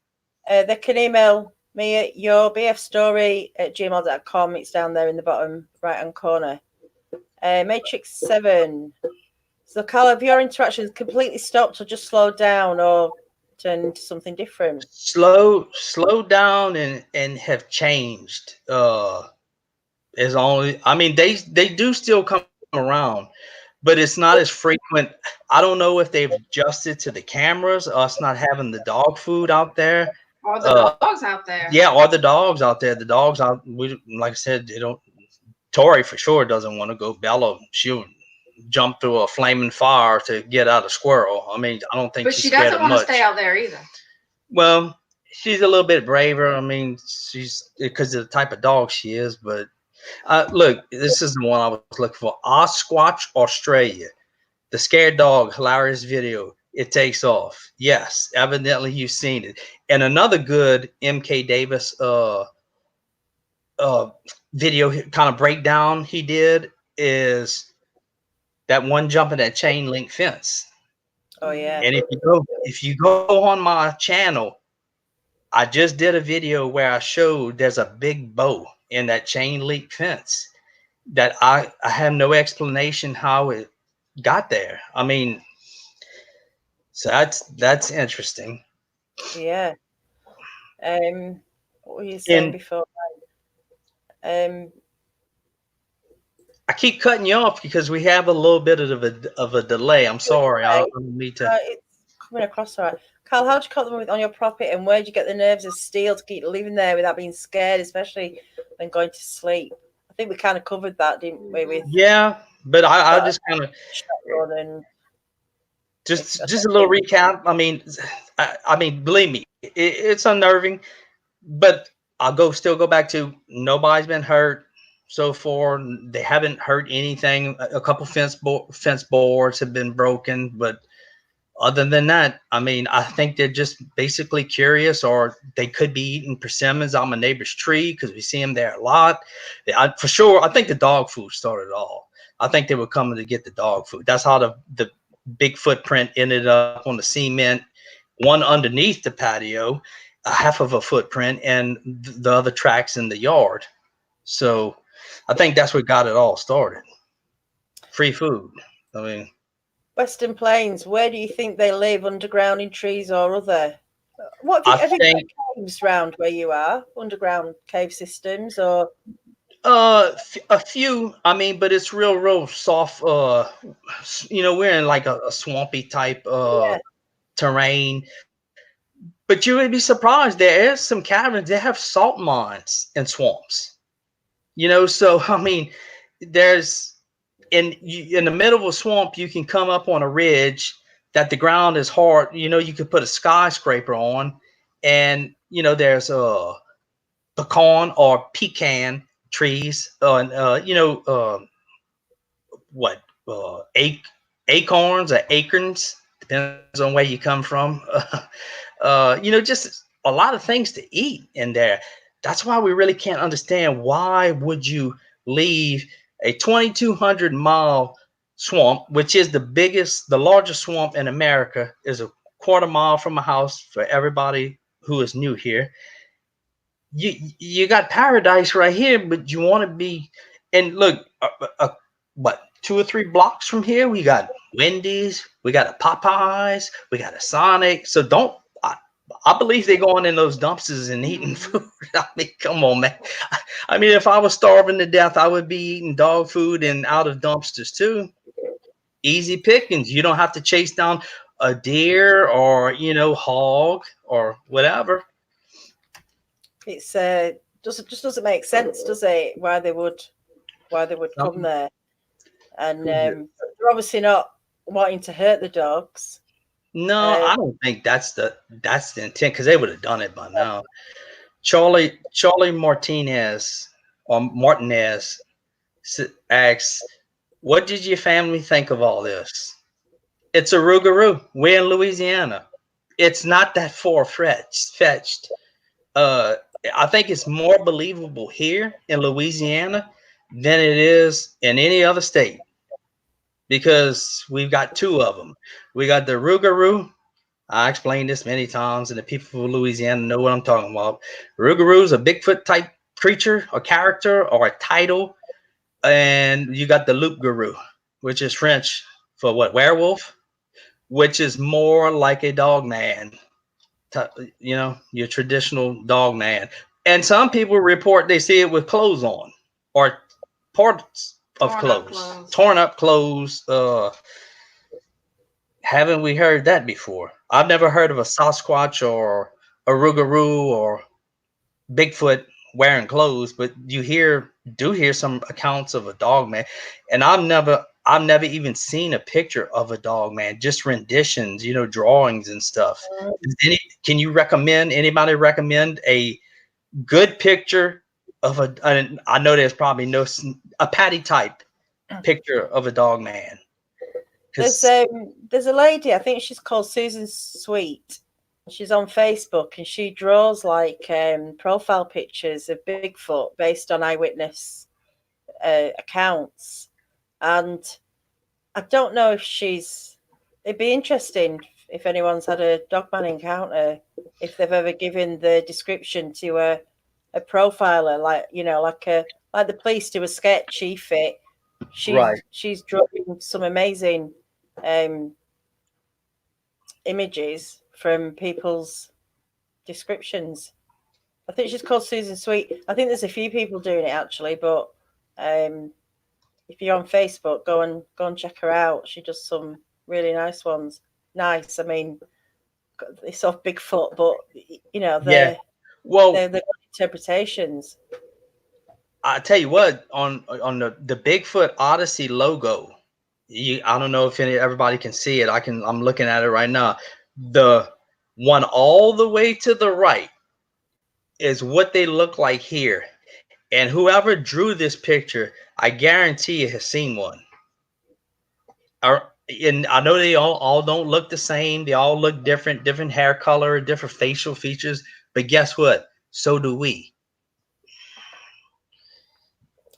They can email me at yourbfstory@gmail.com. It's down there in the bottom right-hand corner. Matrix 7. So, Carl, have your interactions completely stopped or just slowed down, or turned into something different? Slow down and have changed. Is only, I mean, they do still come around, but it's not as frequent. I don't know if they've adjusted to the cameras, us not having the dog food out there. Or the dogs out there. Yeah, or the dogs out there. The dogs out, we, like I said, they don't. Tori for sure doesn't want to go. Bella, she'll jump through a flaming fire to get out a squirrel. I mean, I don't think But she's she scared doesn't of want to much. stay out there either. Well, she's a little bit braver. I mean, she's because of the type of dog she is. But look, this is the one I was looking for. Osquatch Australia. The scared dog, hilarious video. It takes off. Yes, evidently you've seen it. And another good MK Davis video kind of breakdown he did is that one jumping that chain link fence. Oh yeah. And if you go on my channel, I just did a video where I showed there's a big bow in that chain link fence that I have no explanation how it got there. I mean, so that's interesting. Yeah. What were you saying before? I keep cutting you off because we have a little bit of a delay. I'm sorry. I don't need to. It's coming across all right. Carl, how do you cut them on your property, and where do you get the nerves of steel to keep living there without being scared, especially when going to sleep? I think we kind of covered that, didn't we? With yeah, but I just kind of just a little recap. I mean, believe me, it's unnerving, but I'll still go back to nobody's been hurt so far. They haven't hurt anything. A couple fence boards have been broken, but other than that, I mean, I think they're just basically curious, or they could be eating persimmons on my neighbor's tree because we see them there a lot. For sure, I think the dog food started it all. I think they were coming to get the dog food. That's how the big footprint ended up on the cement, one underneath the patio, a half of a footprint, and the other tracks in the yard. So I think that's what got it all started. Free food. I mean, Western Plains, where do you think they live? Underground in trees or other? What have you got caves around where you are? Underground cave systems or? A few. I mean, but it's real soft. We're in like a swampy type terrain. But you would be surprised. There is some caverns. They have salt mines and swamps. So I mean, there's. In the middle of a swamp, you can come up on a ridge that the ground is hard. You could put a skyscraper on, and there's pecan or pecan trees, acorns or acorns, depends on where you come from. Just a lot of things to eat in there. That's why we really can't understand why would you leave a 2,200-mile swamp, which is the largest swamp in America, is a quarter mile from my house for everybody who is new here. You got paradise right here, but you want to be, and look, what, 2 or 3 blocks from here, we got Wendy's, we got a Popeyes, we got a Sonic. So I believe they're going in those dumpsters and eating food. I mean, come on, man. I mean, if I was starving to death, I would be eating dog food and out of dumpsters too. Easy pickings. You don't have to chase down a deer or, hog or whatever. It's just doesn't make sense, does it? Why they would come there, and they're obviously not wanting to hurt the dogs. No, I don't think that's the intent, because they would have done it by now. Charlie Martinez asks, "What did your family think of all this?" It's a rougarou. We're in Louisiana. It's not that far-fetched. I think it's more believable here in Louisiana than it is in any other state, because we've got 2 of them. We got the rougarou. I explained this many times, and the people of Louisiana know what I'm talking about. Rougarou is a Bigfoot type creature or character or a title. And you got the loup-garou, which is French for what? Werewolf, which is more like a dog man. you know, your traditional dog man. And some people report they see it with clothes on or parts of clothes, torn up clothes. Haven't we heard that before? I've never heard of a Sasquatch or a Rougarou or Bigfoot wearing clothes, but you do hear some accounts of a dog man, and I've never even seen a picture of a dog man, just renditions, you know, drawings and stuff. Can you anybody recommend a good picture of I know there's probably a patty type picture of a dog man. There's a lady, I think she's called Susan Sweet. She's on Facebook and she draws like profile pictures of Bigfoot based on eyewitness accounts. And I don't know if it'd be interesting if anyone's had a dogman encounter, if they've ever given the description to a profiler, like, you know, like the police do a sketch, fit. She's drawing some amazing images from people's descriptions. I think she's called Susan Sweet. I think there's a few people doing it actually, but if you're on Facebook, go and check her out. She does some really nice ones. Nice, I mean, it's off Bigfoot, but you know, they're good interpretations. I tell you what, on the Bigfoot Odyssey logo, I don't know if everybody can see it. I'm looking at it right now. The one all the way to the right is what they look like here. And whoever drew this picture, I guarantee you has seen one. And I know they all don't look the same. They all look different hair color, different facial features. But guess what? So do we.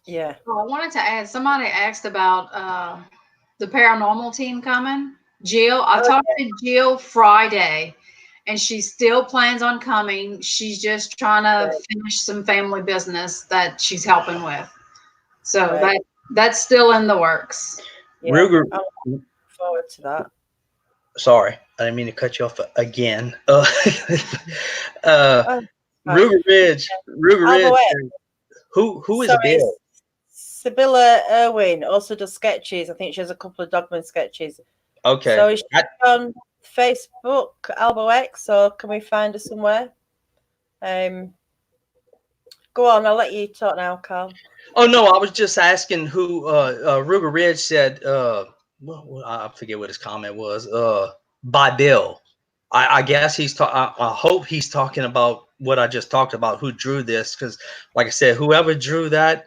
Yeah. Well, I wanted to add, somebody asked about the paranormal team coming. Jill, I talked to Jill Friday, and she still plans on coming. She's just trying to finish some family business that she's helping with. So that's still in the works. Yeah, Ruger, I look forward to that. Sorry, I didn't mean to cut you off again. Ruger Ridge. Who is Bill? Sibylla Irwin also does sketches. I think she has a couple of dogman sketches. Okay. So is she on Facebook, Albo X, or can we find her somewhere? Go on, I'll let you talk now, Carl. Oh no, I was just asking who Ruger Ridge said. I forget what his comment was. By Bill. I guess I hope he's talking about what I just talked about. Who drew this? Because, like I said, whoever drew that,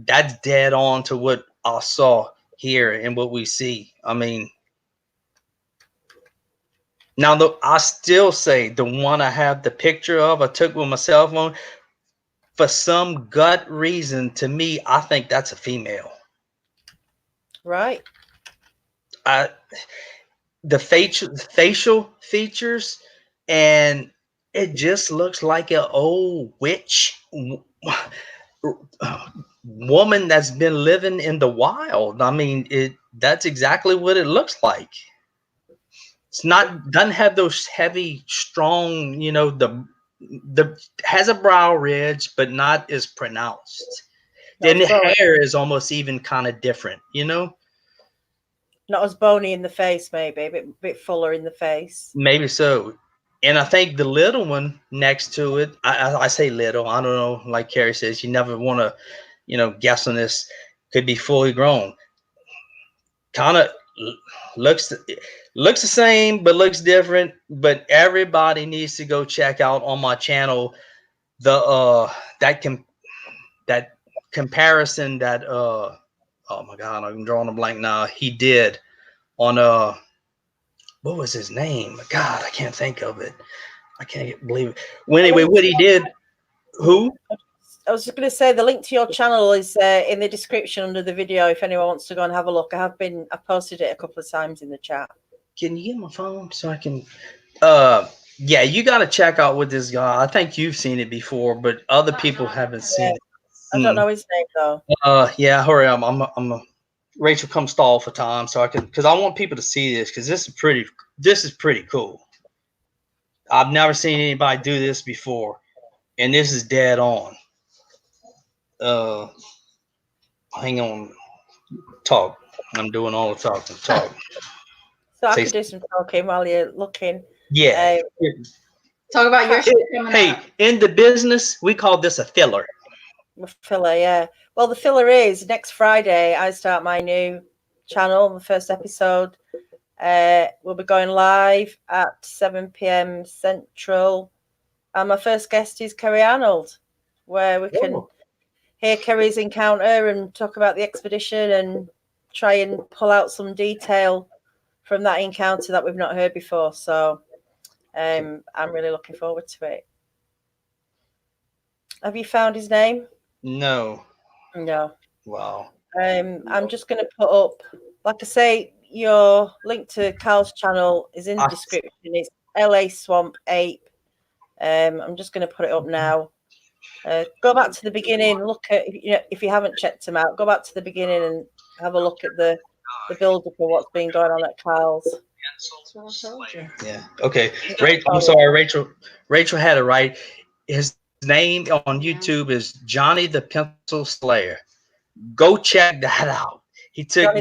that's dead on to what I saw here and what we see. I mean, now I still say the one I have the picture of, I took with my cell phone. For some gut reason, to me, I think that's a female. Right. The facial features, and it just looks like an old witch woman that's been living in the wild. I mean, that's exactly what it looks like. It's doesn't have those heavy, strong, you know, the has a brow ridge, but not as pronounced. Then the hair is almost even kind of different, you know. Not as bony in the face, maybe a bit fuller in the face. Maybe so. And I think the little one next to it, I say little, I don't know. Like Carrie says, you never want to, you know, guess on this. Could be fully grown. Kind of looks the same, but looks different. But everybody needs to go check out on my channel that comparison that oh my God, I'm drawing a blank now. He did on what was his name? God, I can't think of it. I can't believe it. Well, anyway, what he did. Who? I was just going to say the link to your channel is in the description under the video. If anyone wants to go and have a look, I've posted it a couple of times in the chat. Can you get my phone so I can? Yeah, you got to check out with this guy. I think you've seen it before, but other people haven't seen it. I don't know his name though. Yeah, hurry up. I'm Rachel, come stall for time so I can, because I want people to see this, because this is pretty cool. I've never seen anybody do this before, and this is dead on. Hang on, talk. I'm doing all the talking. Talk. So I Say could do some talking while you're looking. yeah. Talk about your shit coming Hey, up. in the business, we call this a filler. Filler, yeah. Well, the filler is next Friday. I start my new channel. The first episode will be going live at 7 p.m. Central, and my first guest is Kerry Arnold, where we can hear Kerry's encounter and talk about the expedition and try and pull out some detail from that encounter that we've not heard before. So I'm really looking forward to it. Have you found his name? No. No. Wow. I'm just going to put up, like I say, your link to Carl's channel is in the description. It's LA Swamp Ape. I'm just going to put it up now. Go back to the beginning. Look at, if you haven't checked him out, go back to the beginning and have a look at the build up of what's been going on at Carl's. Yeah. Okay. I'm sorry, Rachel. Rachel had it right. His name on YouTube is Johnny the Pencil Slayer. Go check that out. He took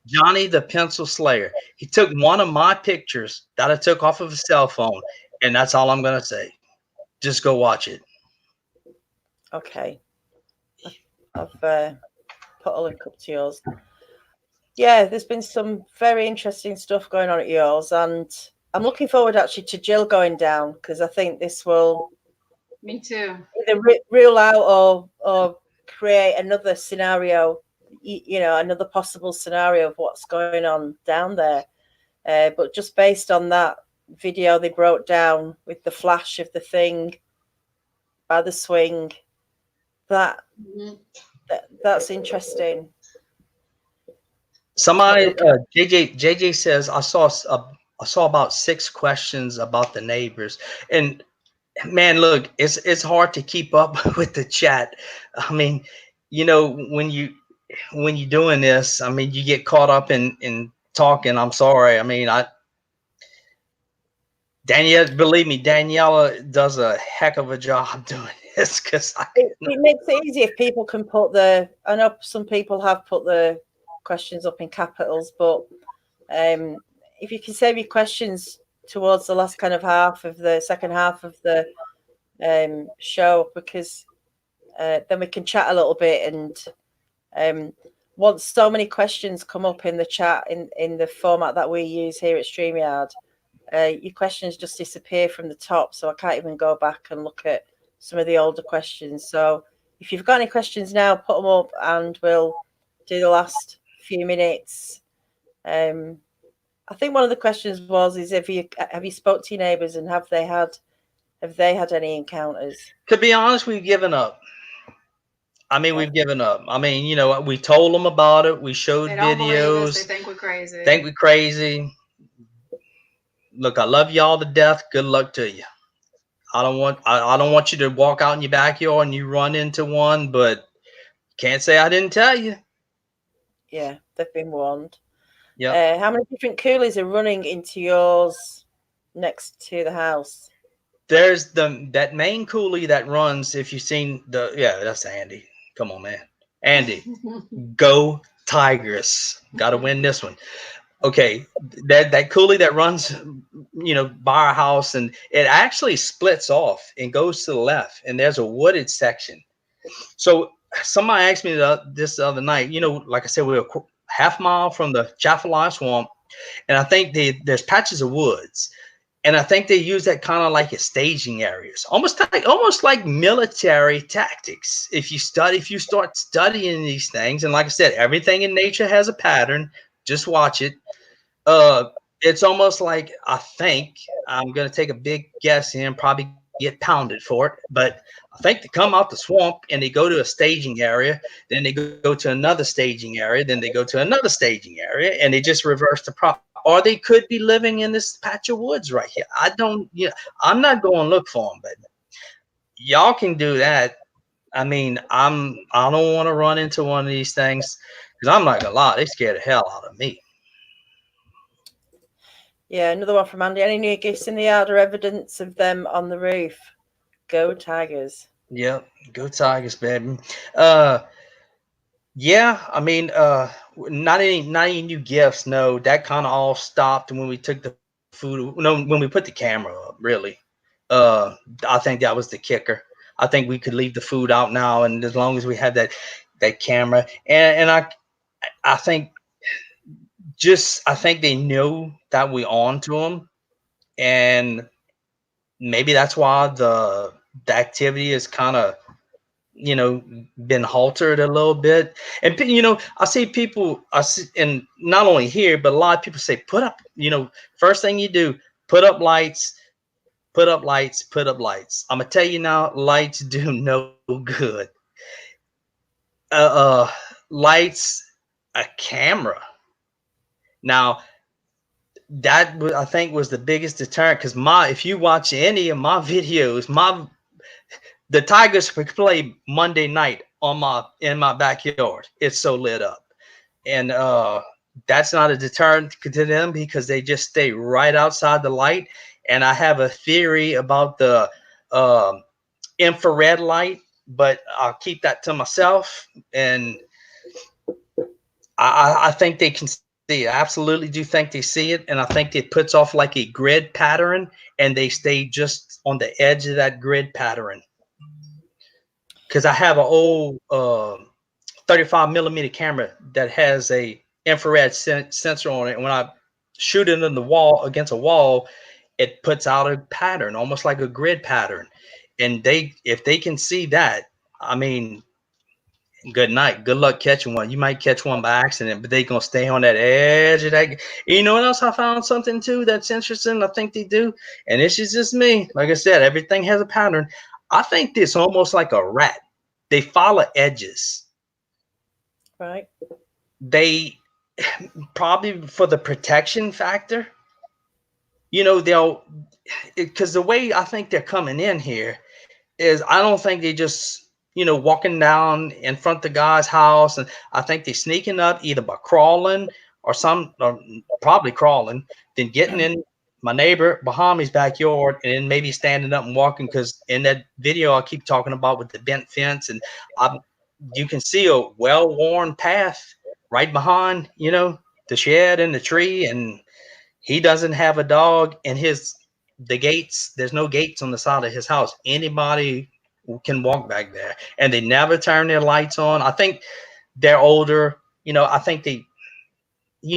Johnny the Pencil Slayer. He took one of my pictures that I took off of a cell phone, and that's all I'm gonna say. Just go watch it. Okay. I've put a link up to yours. Yeah, there's been some very interesting stuff going on at yours, and I'm looking forward actually to Jill going down, because I think this will Me too. either rule out or create another scenario, another possible scenario of what's going on down there. But just based on that video they broke down with the flash of the thing by the swing, that's interesting. Somebody, JJ says, I saw about 6 questions about the neighbors, and man, look, it's hard to keep up with the chat. I mean, when you're doing this, I mean, you get caught up in talking. I'm sorry. I mean, believe me, Daniela does a heck of a job doing this, because it makes it easy if people can put I know some people have put the questions up in capitals, but if you can save your questions towards the last kind of half of the second half of the show, because then we can chat a little bit, and once so many questions come up in the chat in the format that we use here at StreamYard, your questions just disappear from the top, so I can't even go back and look at some of the older questions. So if you've got any questions now, put them up and we'll do the last few minutes. I think one of the questions is have you spoke to your neighbours, and have they had any encounters? To be honest, we've given up. I mean, we've given up. I mean, we told them about it. We showed videos. They think we're crazy. Look, I love y'all to death. Good luck to you. I don't want you to walk out in your backyard and you run into one, but can't say I didn't tell you. Yeah, they've been warned. Yeah. How many different coolies are running into yours next to the house? There's that main coolie that runs. If you've seen that's Andy. Come on, man. Andy, go Tigers. Got to win this one. Okay, that coolie that runs, by our house, and it actually splits off and goes to the left, and there's a wooded section. So somebody asked me this the other night, like I said, we're a half mile from the Chaffalaya Swamp, and I think there's patches of woods, and I think they use that kind of like as staging areas, almost like military tactics. If you start studying these things, and like I said, everything in nature has a pattern. Just watch it. It's almost like, I think, I'm going to take a big guess here and probably get pounded for it, but I think they come out the swamp and they go to a staging area, then they go to another staging area, then they go to another staging area, and they just reverse the process. Or they could be living in this patch of woods right here. I'm not going to look for them, but y'all can do that. I mean, I don't want to run into one of these things, because I'm not gonna lie, they scare the hell out of me. Yeah, another one from Andy. Any new gifts in the yard or evidence of them on the roof? Go Tigers. Yep, go Tigers, baby. Yeah, I mean, not any new gifts. No, that kind of all stopped when we took the food. No, when we put the camera up. Really, uh, I think that was the kicker. I think we could leave the food out now, and as long as we had that camera, and I think I think they knew that we on to them, and maybe that's why the activity is kind of, been haltered a little bit. And I see people, and not only here, but a lot of people say, put up, first thing you do, put up lights, put up lights, put up lights. I'm gonna tell you now, lights do no good. Lights, a camera. Now I think was the biggest deterrent, because if you watch any of my videos, the Tigers play Monday night in my backyard. It's so lit up, and that's not a deterrent to them because they just stay right outside the light. And I have a theory about the infrared light, but I'll keep that to myself. And I think they can see it. I absolutely do think they see it, and I think it puts off like a grid pattern, and they stay just on the edge of that grid pattern. Because I have an old 35 millimeter camera that has a infrared sensor on it, and when I shoot it in the wall against a wall, it puts out a pattern, almost like a grid pattern. And if they can see that, I mean, good night. Good luck catching one. You might catch one by accident, but they're gonna stay on that edge of that. You know what else I found something too that's interesting? I think they do, and this is just me. Like I said, everything has a pattern. I think it's almost like a rat. They follow edges. Right. They probably for the protection factor. They'll, because the way I think they're coming in here is I don't think they just walking down in front of the guy's house, and I think they're sneaking up either by crawling or probably crawling, then getting in my neighbor Bahami's backyard, and then maybe standing up and walking. Because in that video I keep talking about with the bent fence, and you can see a well-worn path right behind the shed and the tree, and he doesn't have a dog, and the gates, there's no gates on the side of his house. Anybody can walk back there, and they never turn their lights on. I think they're older. I think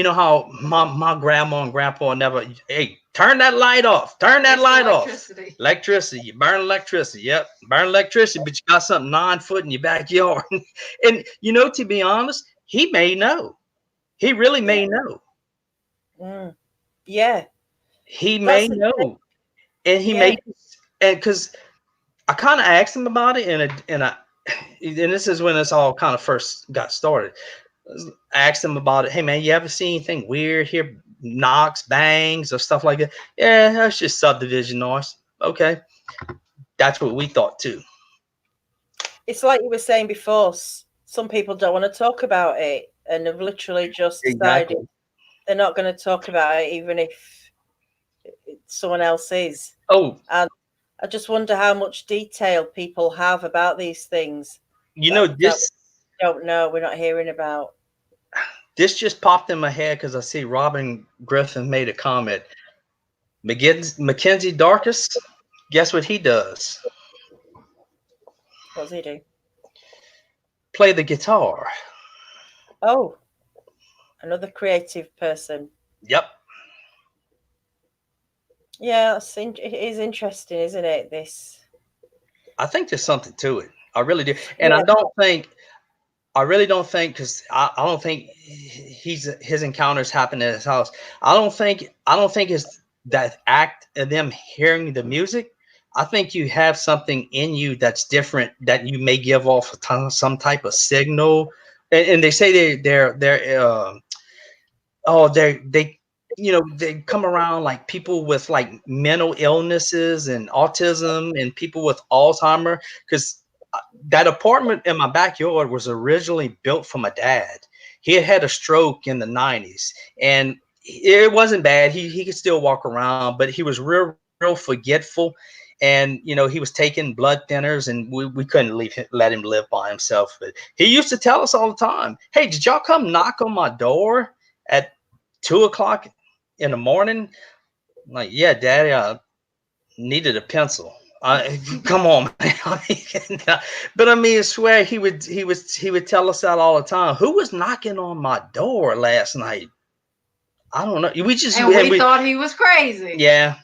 how my grandma and grandpa never, hey, turn that light off. Turn that light off. Electricity. You burn electricity. Yep. Burn electricity, but you got something 9 foot in your backyard. And to be honest, he may know. He really may know. Yeah. He may know. And he may, and because I kind of asked him about it, and this is when this all kind of first got started. I asked him about it. Hey man, you ever see anything weird here? Knocks, bangs, or stuff like that? Yeah, that's just subdivision noise. Okay, that's what we thought too. It's like you were saying before. Some people don't want to talk about it, and have literally just decided they're not going to talk about it, even if someone else is. Oh, and I just wonder how much detail people have about these things. This don't know. We're not hearing about. This just popped in my head because I see Robin Griffin made a comment. Mackenzie Darkus, guess what he does? What does he do? Play the guitar. Oh, another creative person. Yep. Yeah, it is interesting, isn't it? I think there's something to it. I really do, and I really don't think, because I don't think his encounters happen at his house. I don't think it's that act of them hearing the music. I think you have something in you that's different, that you may give off some type of signal. And they say they come around like people with like mental illnesses and autism and people with Alzheimer, because that apartment in my backyard was originally built for my dad. He had a stroke in the 90s, and it wasn't bad. He could still walk around, but he was real forgetful. And he was taking blood thinners, and we couldn't let him live by himself. But he used to tell us all the time, "Hey, did y'all come knock on my door at 2 o'clock in the morning?" I'm like, "Yeah, Daddy, I needed a pencil." Come on, man. But I mean, I swear he would tell us that all the time. Who was knocking on my door last night? I don't know. We thought he was crazy. Yeah.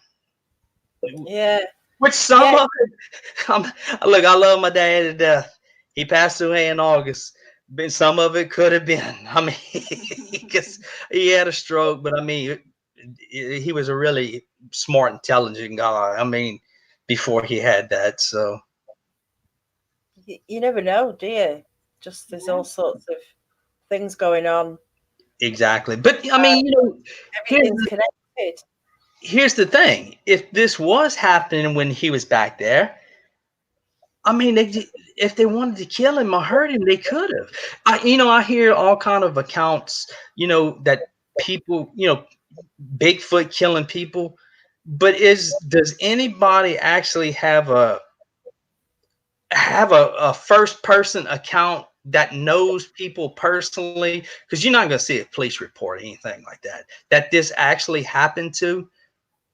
Yeah. Which some of it, look, I love my dad to death. He passed away in August. But some of it could have been. I mean, because he had a stroke, but I mean, he was a really smart, intelligent guy. I mean, before he had that, so you never know, do you? Just there's all sorts of things going on. Exactly, but I mean, everything's connected. Here's the thing: if this was happening when he was back there, I mean, if they wanted to kill him or hurt him, they could have. I hear all kind of accounts, that people, Bigfoot killing people, but does anybody actually have a first person account that knows people personally? Because you're not going to see a police report or anything like that this actually happened to.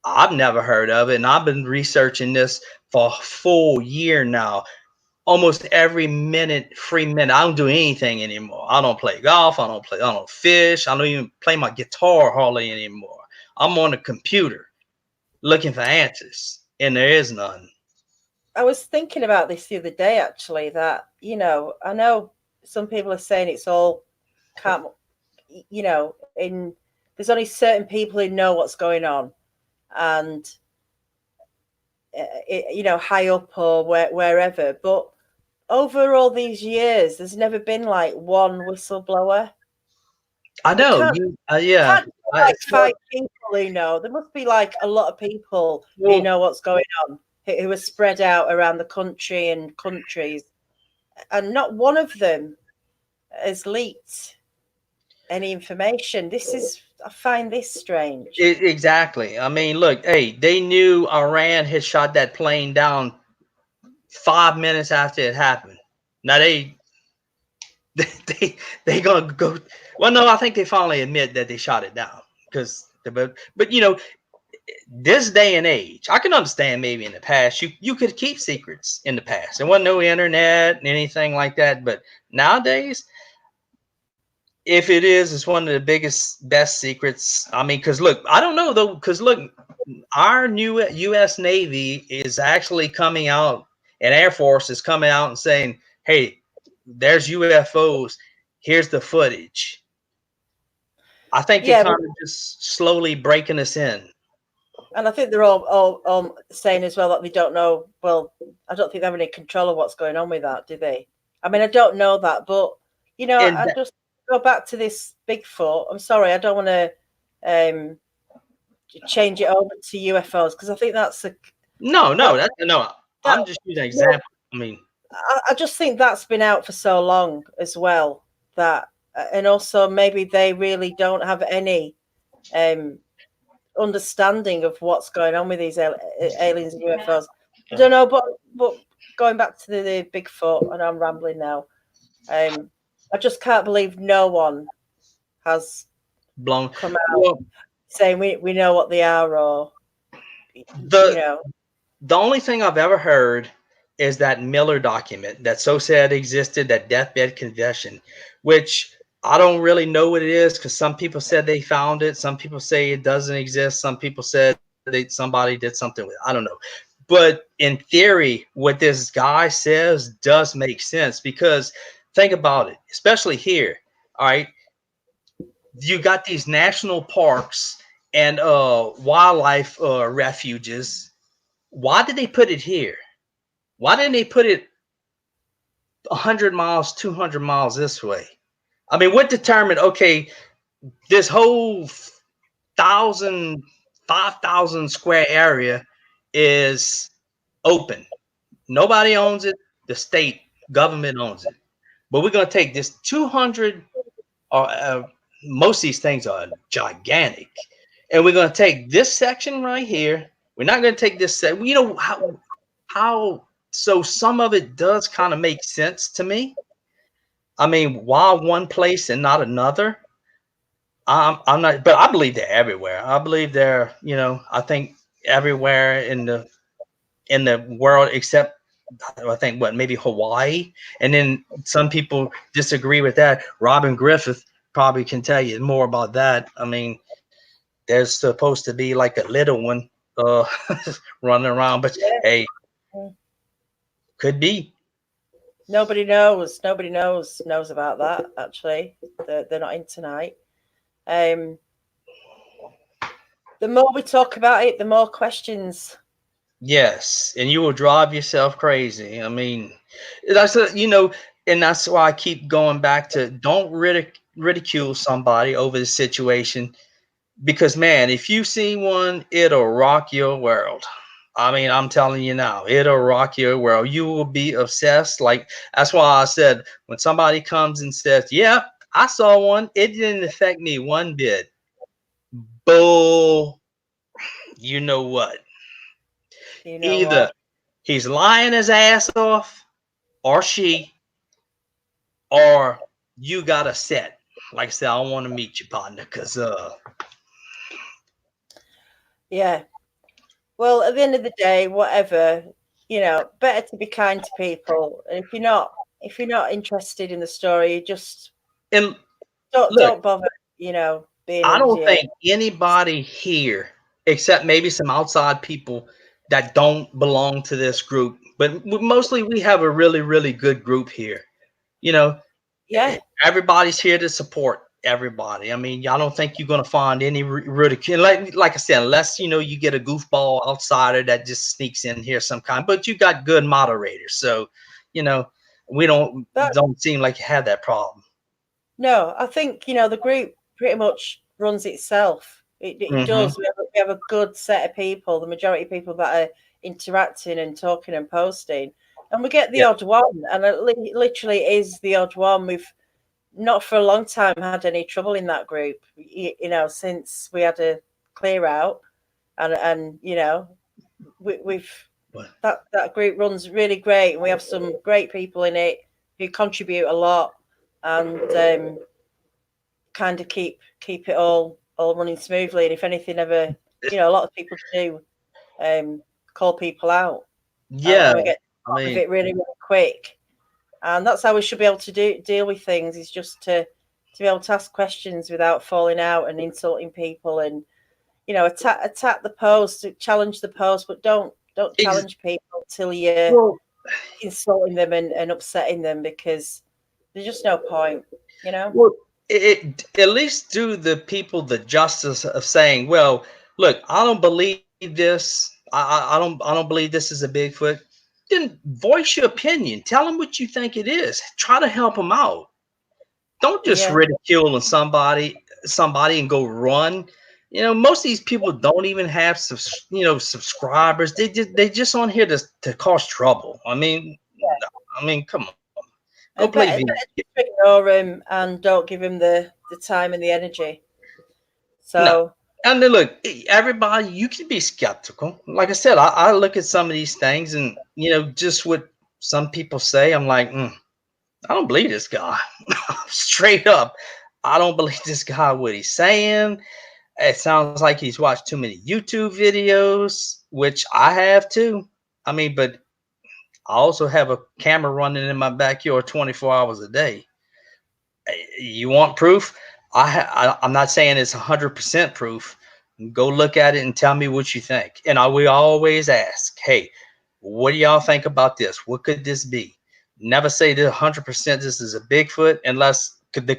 I've never heard of it, and I've been researching this for a full year now. Almost every free minute. I don't do anything anymore. I don't play golf. I don't fish. I don't even play my guitar hardly anymore. I'm on the computer looking for answers, and there is none. I was thinking about this the other day, actually, that, I know some people are saying it's all there's only certain people who know what's going on, and high up or wherever. But over all these years, there's never been like one whistleblower. I know. Yeah. Can't like 5 people who know. There must be like a lot of people who know what's going on, who are spread out around the country and countries, and not one of them has leaked any information. I find this strange. Exactly. I mean, look, hey, they knew Iran had shot that plane down 5 minutes after it happened. Now they gonna go. Well, no, I think they finally admit that they shot it down but this day and age, I can understand maybe in the past you could keep secrets in the past. There wasn't no internet and anything like that, but nowadays, if it is, it's one of the biggest, best secrets. I mean, because look, I don't know though, because look, our new U.S. Navy is actually coming out, and Air Force is coming out and saying, "Hey, there's UFOs. Here's the footage." I think they're kind of just slowly breaking us in. And I think they're all saying as well that they don't know. Well, I don't think they have any control of what's going on with that, do they? I mean, I don't know that, but I just go back to this Bigfoot. I'm sorry, I don't want to change it over to UFOs, because I think that's no. I'm just using an example. I mean, I just think that's been out for so long as well, that, and also maybe they really don't have any understanding of what's going on with these aliens and UFOs. I don't know, but going back to the Bigfoot, and I'm rambling now. I just can't believe no one has come out saying we know what they are, or the only thing I've ever heard is that Miller document that so said existed, that deathbed confession, which I don't really know what it is, because some people said they found it, some people say it doesn't exist, some people said somebody did something with it. I don't know. But in theory, what this guy says does make sense, because think about it, especially here. All right, you got these national parks and wildlife refuges. Why did they put it here? Why didn't they put it 100 miles, 200 miles this way? I mean, what determined, okay, this whole 5,000 square area is open. Nobody owns it. The state government owns it. But we're going to take this 200 or most of these things are gigantic. And we're going to take this section right here. We're not going to take this set. You know how so some of it does kind of make sense to me. I mean, why one place and not another? I'm not, but I believe they're everywhere. I believe they're, you know, I think everywhere in the world except I think what maybe Hawaii. And then some people disagree with that. Robin Griffith probably can tell you more about that. I mean, there's supposed to be like a little one uh running around, but Yeah. hey, could be. Nobody knows. Nobody knows about that. Actually, they're not in tonight. The more we talk about it, the more questions. Yes, and you will drive yourself crazy. I mean, that's you know, and that's why I keep going back to don't ridicule somebody over the situation because man, if you see one, it'll rock your world. I mean, I'm telling you now, it'll rock your world. You will be obsessed. Like that's why I said when somebody comes and says, "Yeah, I saw one. It didn't affect me one bit." Bull. You know what? You know Either what? he's lying his ass off, or she, or you got a set. Like I said, I want to meet you, partner, because Yeah. Well, at the end of the day, whatever, you know, better to be kind to people. And if you're not interested in the story, just and look, don't bother, you know, being I an don't idiot. think anybody here, except maybe some outside people that don't belong to this group, but mostly we have a really, really good group here. You know, Yeah. everybody's here to support everybody. I mean, I don't think you're gonna find any ridicule. Like I said, unless you know you get a goofball outsider that just sneaks in here some kind. But you got good moderators, so you know we don't But seem like you have that problem. no, I think, you know, the group pretty much runs itself. It Hmm. does. We have a good set of people, the majority of people that are interacting and talking and posting. And we get the Yeah. odd one, and it literally is the odd one. We've not for a long time had any trouble in that group, you know, since we had a clear out. And you know, we've that group runs really great. And we have some great people in it who contribute a lot and kind of keep it all running smoothly. And if anything ever, you know, a lot of people do call people out, Yeah. and we get I out of mean, it really, really quick. And that's how we should be able to deal with things, is just to be able to ask questions without falling out and insulting people, and you know, attack the post, challenge the post, but don't challenge people till you're well, insulting them and upsetting them, because there's just no point, you know. well, it at least do the people the justice of saying, well, look, I don't believe this. I don't believe this is a Bigfoot. Then voice your opinion. Tell them what you think it is. Try to help them out. Don't just Yeah, ridicule somebody and go run. You know, most of these people don't even have subscribers. They just on here to cause trouble. I mean, come on, go and play better video. just ignore him and don't give him the time and the energy. No, So and then look, everybody, you can be skeptical. Like I said, I look at some of these things, and you know, just what some people say, I'm like, I don't believe this guy. Straight up, I don't believe this guy what he's saying. It sounds like he's watched too many YouTube videos, which I have too. I mean, but I also have a camera running in my backyard 24 hours a day. You want proof? I'm not saying it's 100% proof. Go look at it and tell me what you think. And we always ask, hey, what do y'all think about this? What could this be? Never say that 100% this is a Bigfoot unless the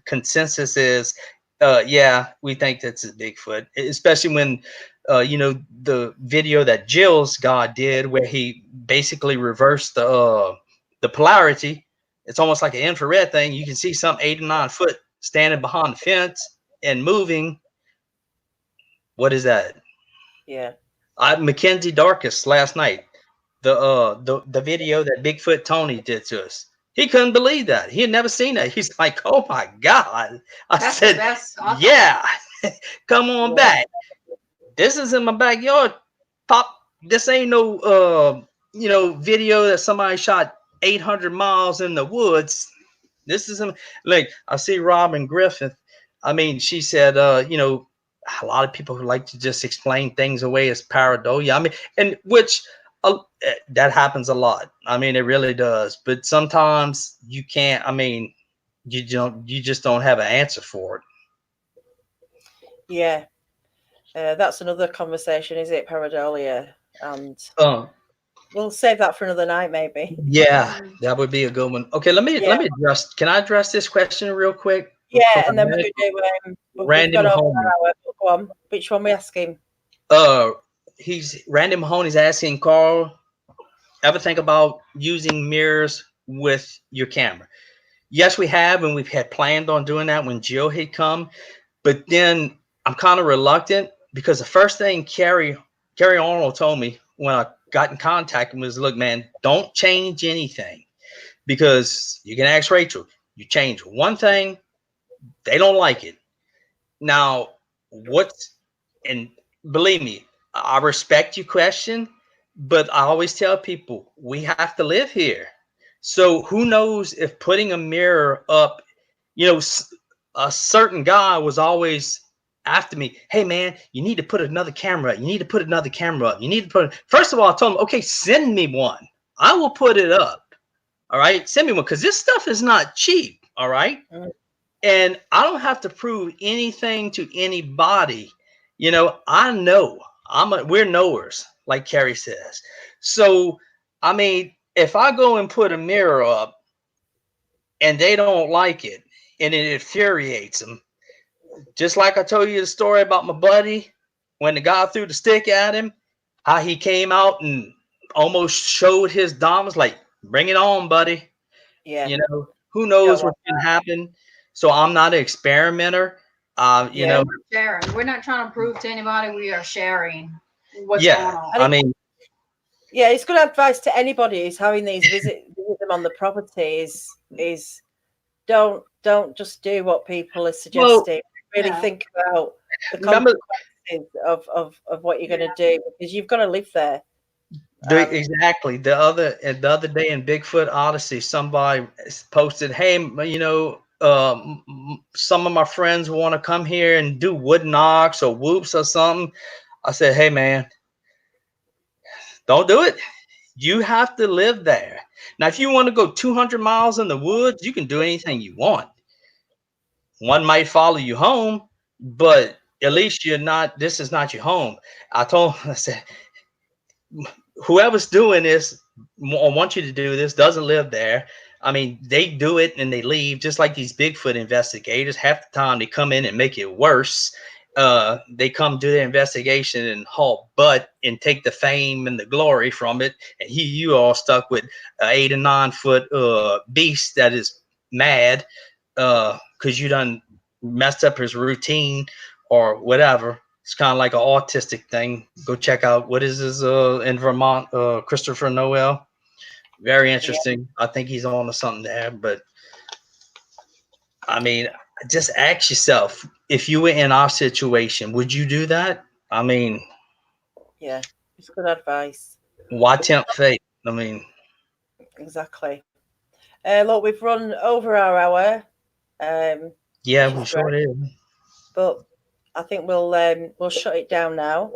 consensus is, yeah, we think that's a Bigfoot. Especially when, you know, the video that Jill's God did, where he basically reversed the polarity. It's almost like an infrared thing. You can see some 8 or 9 foot standing behind the fence and moving. What is that? yeah, Mackenzie Darkus last night. The video that Bigfoot Tony did to us. He couldn't believe that. He had never seen that. He's like, "Oh my God!" I That's said, the best. "Yeah, come on Yeah. back. This is in my backyard, Pop. This ain't no video that somebody shot 800 miles in the woods. This isn't like I see Robin Griffith. I mean, she said, a lot of people who like to just explain things away as pareidolia. I mean, and which that happens a lot. I mean, it really does. But sometimes you can't. I mean, you just don't have an answer for it. Yeah. That's another conversation, is it, pareidolia? And we'll save that for another night, maybe. Yeah, that would be a good one. Okay, let me address. Can I address this question real quick? Yeah, and then we'll do Random Home. Go on. Which one we asking? Random Home is asking, Carl, ever think about using mirrors with your camera? Yes, we have, and we've had planned on doing that when Jill had come. But then I'm kind of reluctant because the first thing Carrie Arnold told me when I got in contact with him was, look, man, don't change anything, because you can ask Rachel. You change one thing, they don't like it. Now, and believe me, I respect your question, but I always tell people we have to live here. So who knows if putting a mirror up, a certain guy was always after me. Hey man, you need to put another camera up. You need to put another camera up. You need to put. First of all, I told him, okay, send me one. I will put it up. All right, send me one, because this stuff is not cheap. All right. And I don't have to prove anything to anybody. I know we're knowers, like Carrie says. So, I mean, if I go and put a mirror up and they don't like it and it infuriates them, just like I told you the story about my buddy when the guy threw the stick at him, how he came out and almost showed his dominance, like, bring it on, buddy. Yeah. Who knows what can happen. So I'm not an experimenter. We're sharing. We're not trying to prove to anybody. We are sharing what's going on. I mean, yeah, it's good advice to anybody who's having these visit them on the property is don't just do what people are suggesting. Really think about the consequences of what you're going to do, because you've got to live there. Exactly. The other day in Bigfoot Odyssey, somebody posted, "Hey, some of my friends want to come here and do wood knocks or whoops or something." I said, "Hey, man, don't do it. You have to live there. Now, if you want to go 200 miles in the woods, you can do anything you want. One might follow you home, but at least this is not your home." I said, whoever's doing this, I want you to do this, doesn't live there. I mean, they do it and they leave, just like these Bigfoot investigators. Half the time they come in and make it worse. They come do their investigation and haul butt and take the fame and the glory from it. And you all stuck with an 8 or 9 foot beast that is mad because you done messed up his routine or whatever. It's kind of like an autistic thing. Go check out, what is this in Vermont, Christopher Noel. Very interesting. I think he's on to something there. But I mean, just ask yourself, if you were in our situation, would you do that? I mean, yeah, it's good advice. Why tempt fate? I mean, exactly. Look, we've run over our hour. Yeah, we sure did. But I think we'll shut it down now.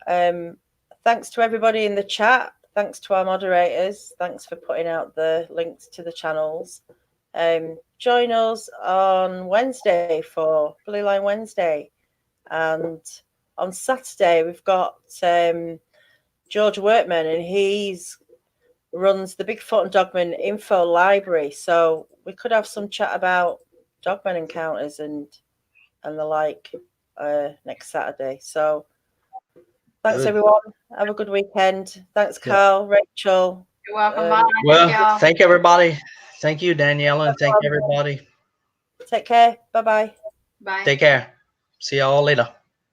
Thanks to everybody in the chat. Thanks to our moderators. Thanks for putting out the links to the channels. Join us on Wednesday for Blue Line Wednesday. And on Saturday, we've got George Workman, and he's runs the Bigfoot and Dogman info library. So we could have some chat about Dogman encounters and the like next Saturday. So thanks, everyone. Have a good weekend. Thanks, Carl, Rachel. You're welcome. Bye. Well, thank everybody. Thank you, Daniela, and thank everybody. Take care. Bye-bye. Bye. Take care. See y'all later.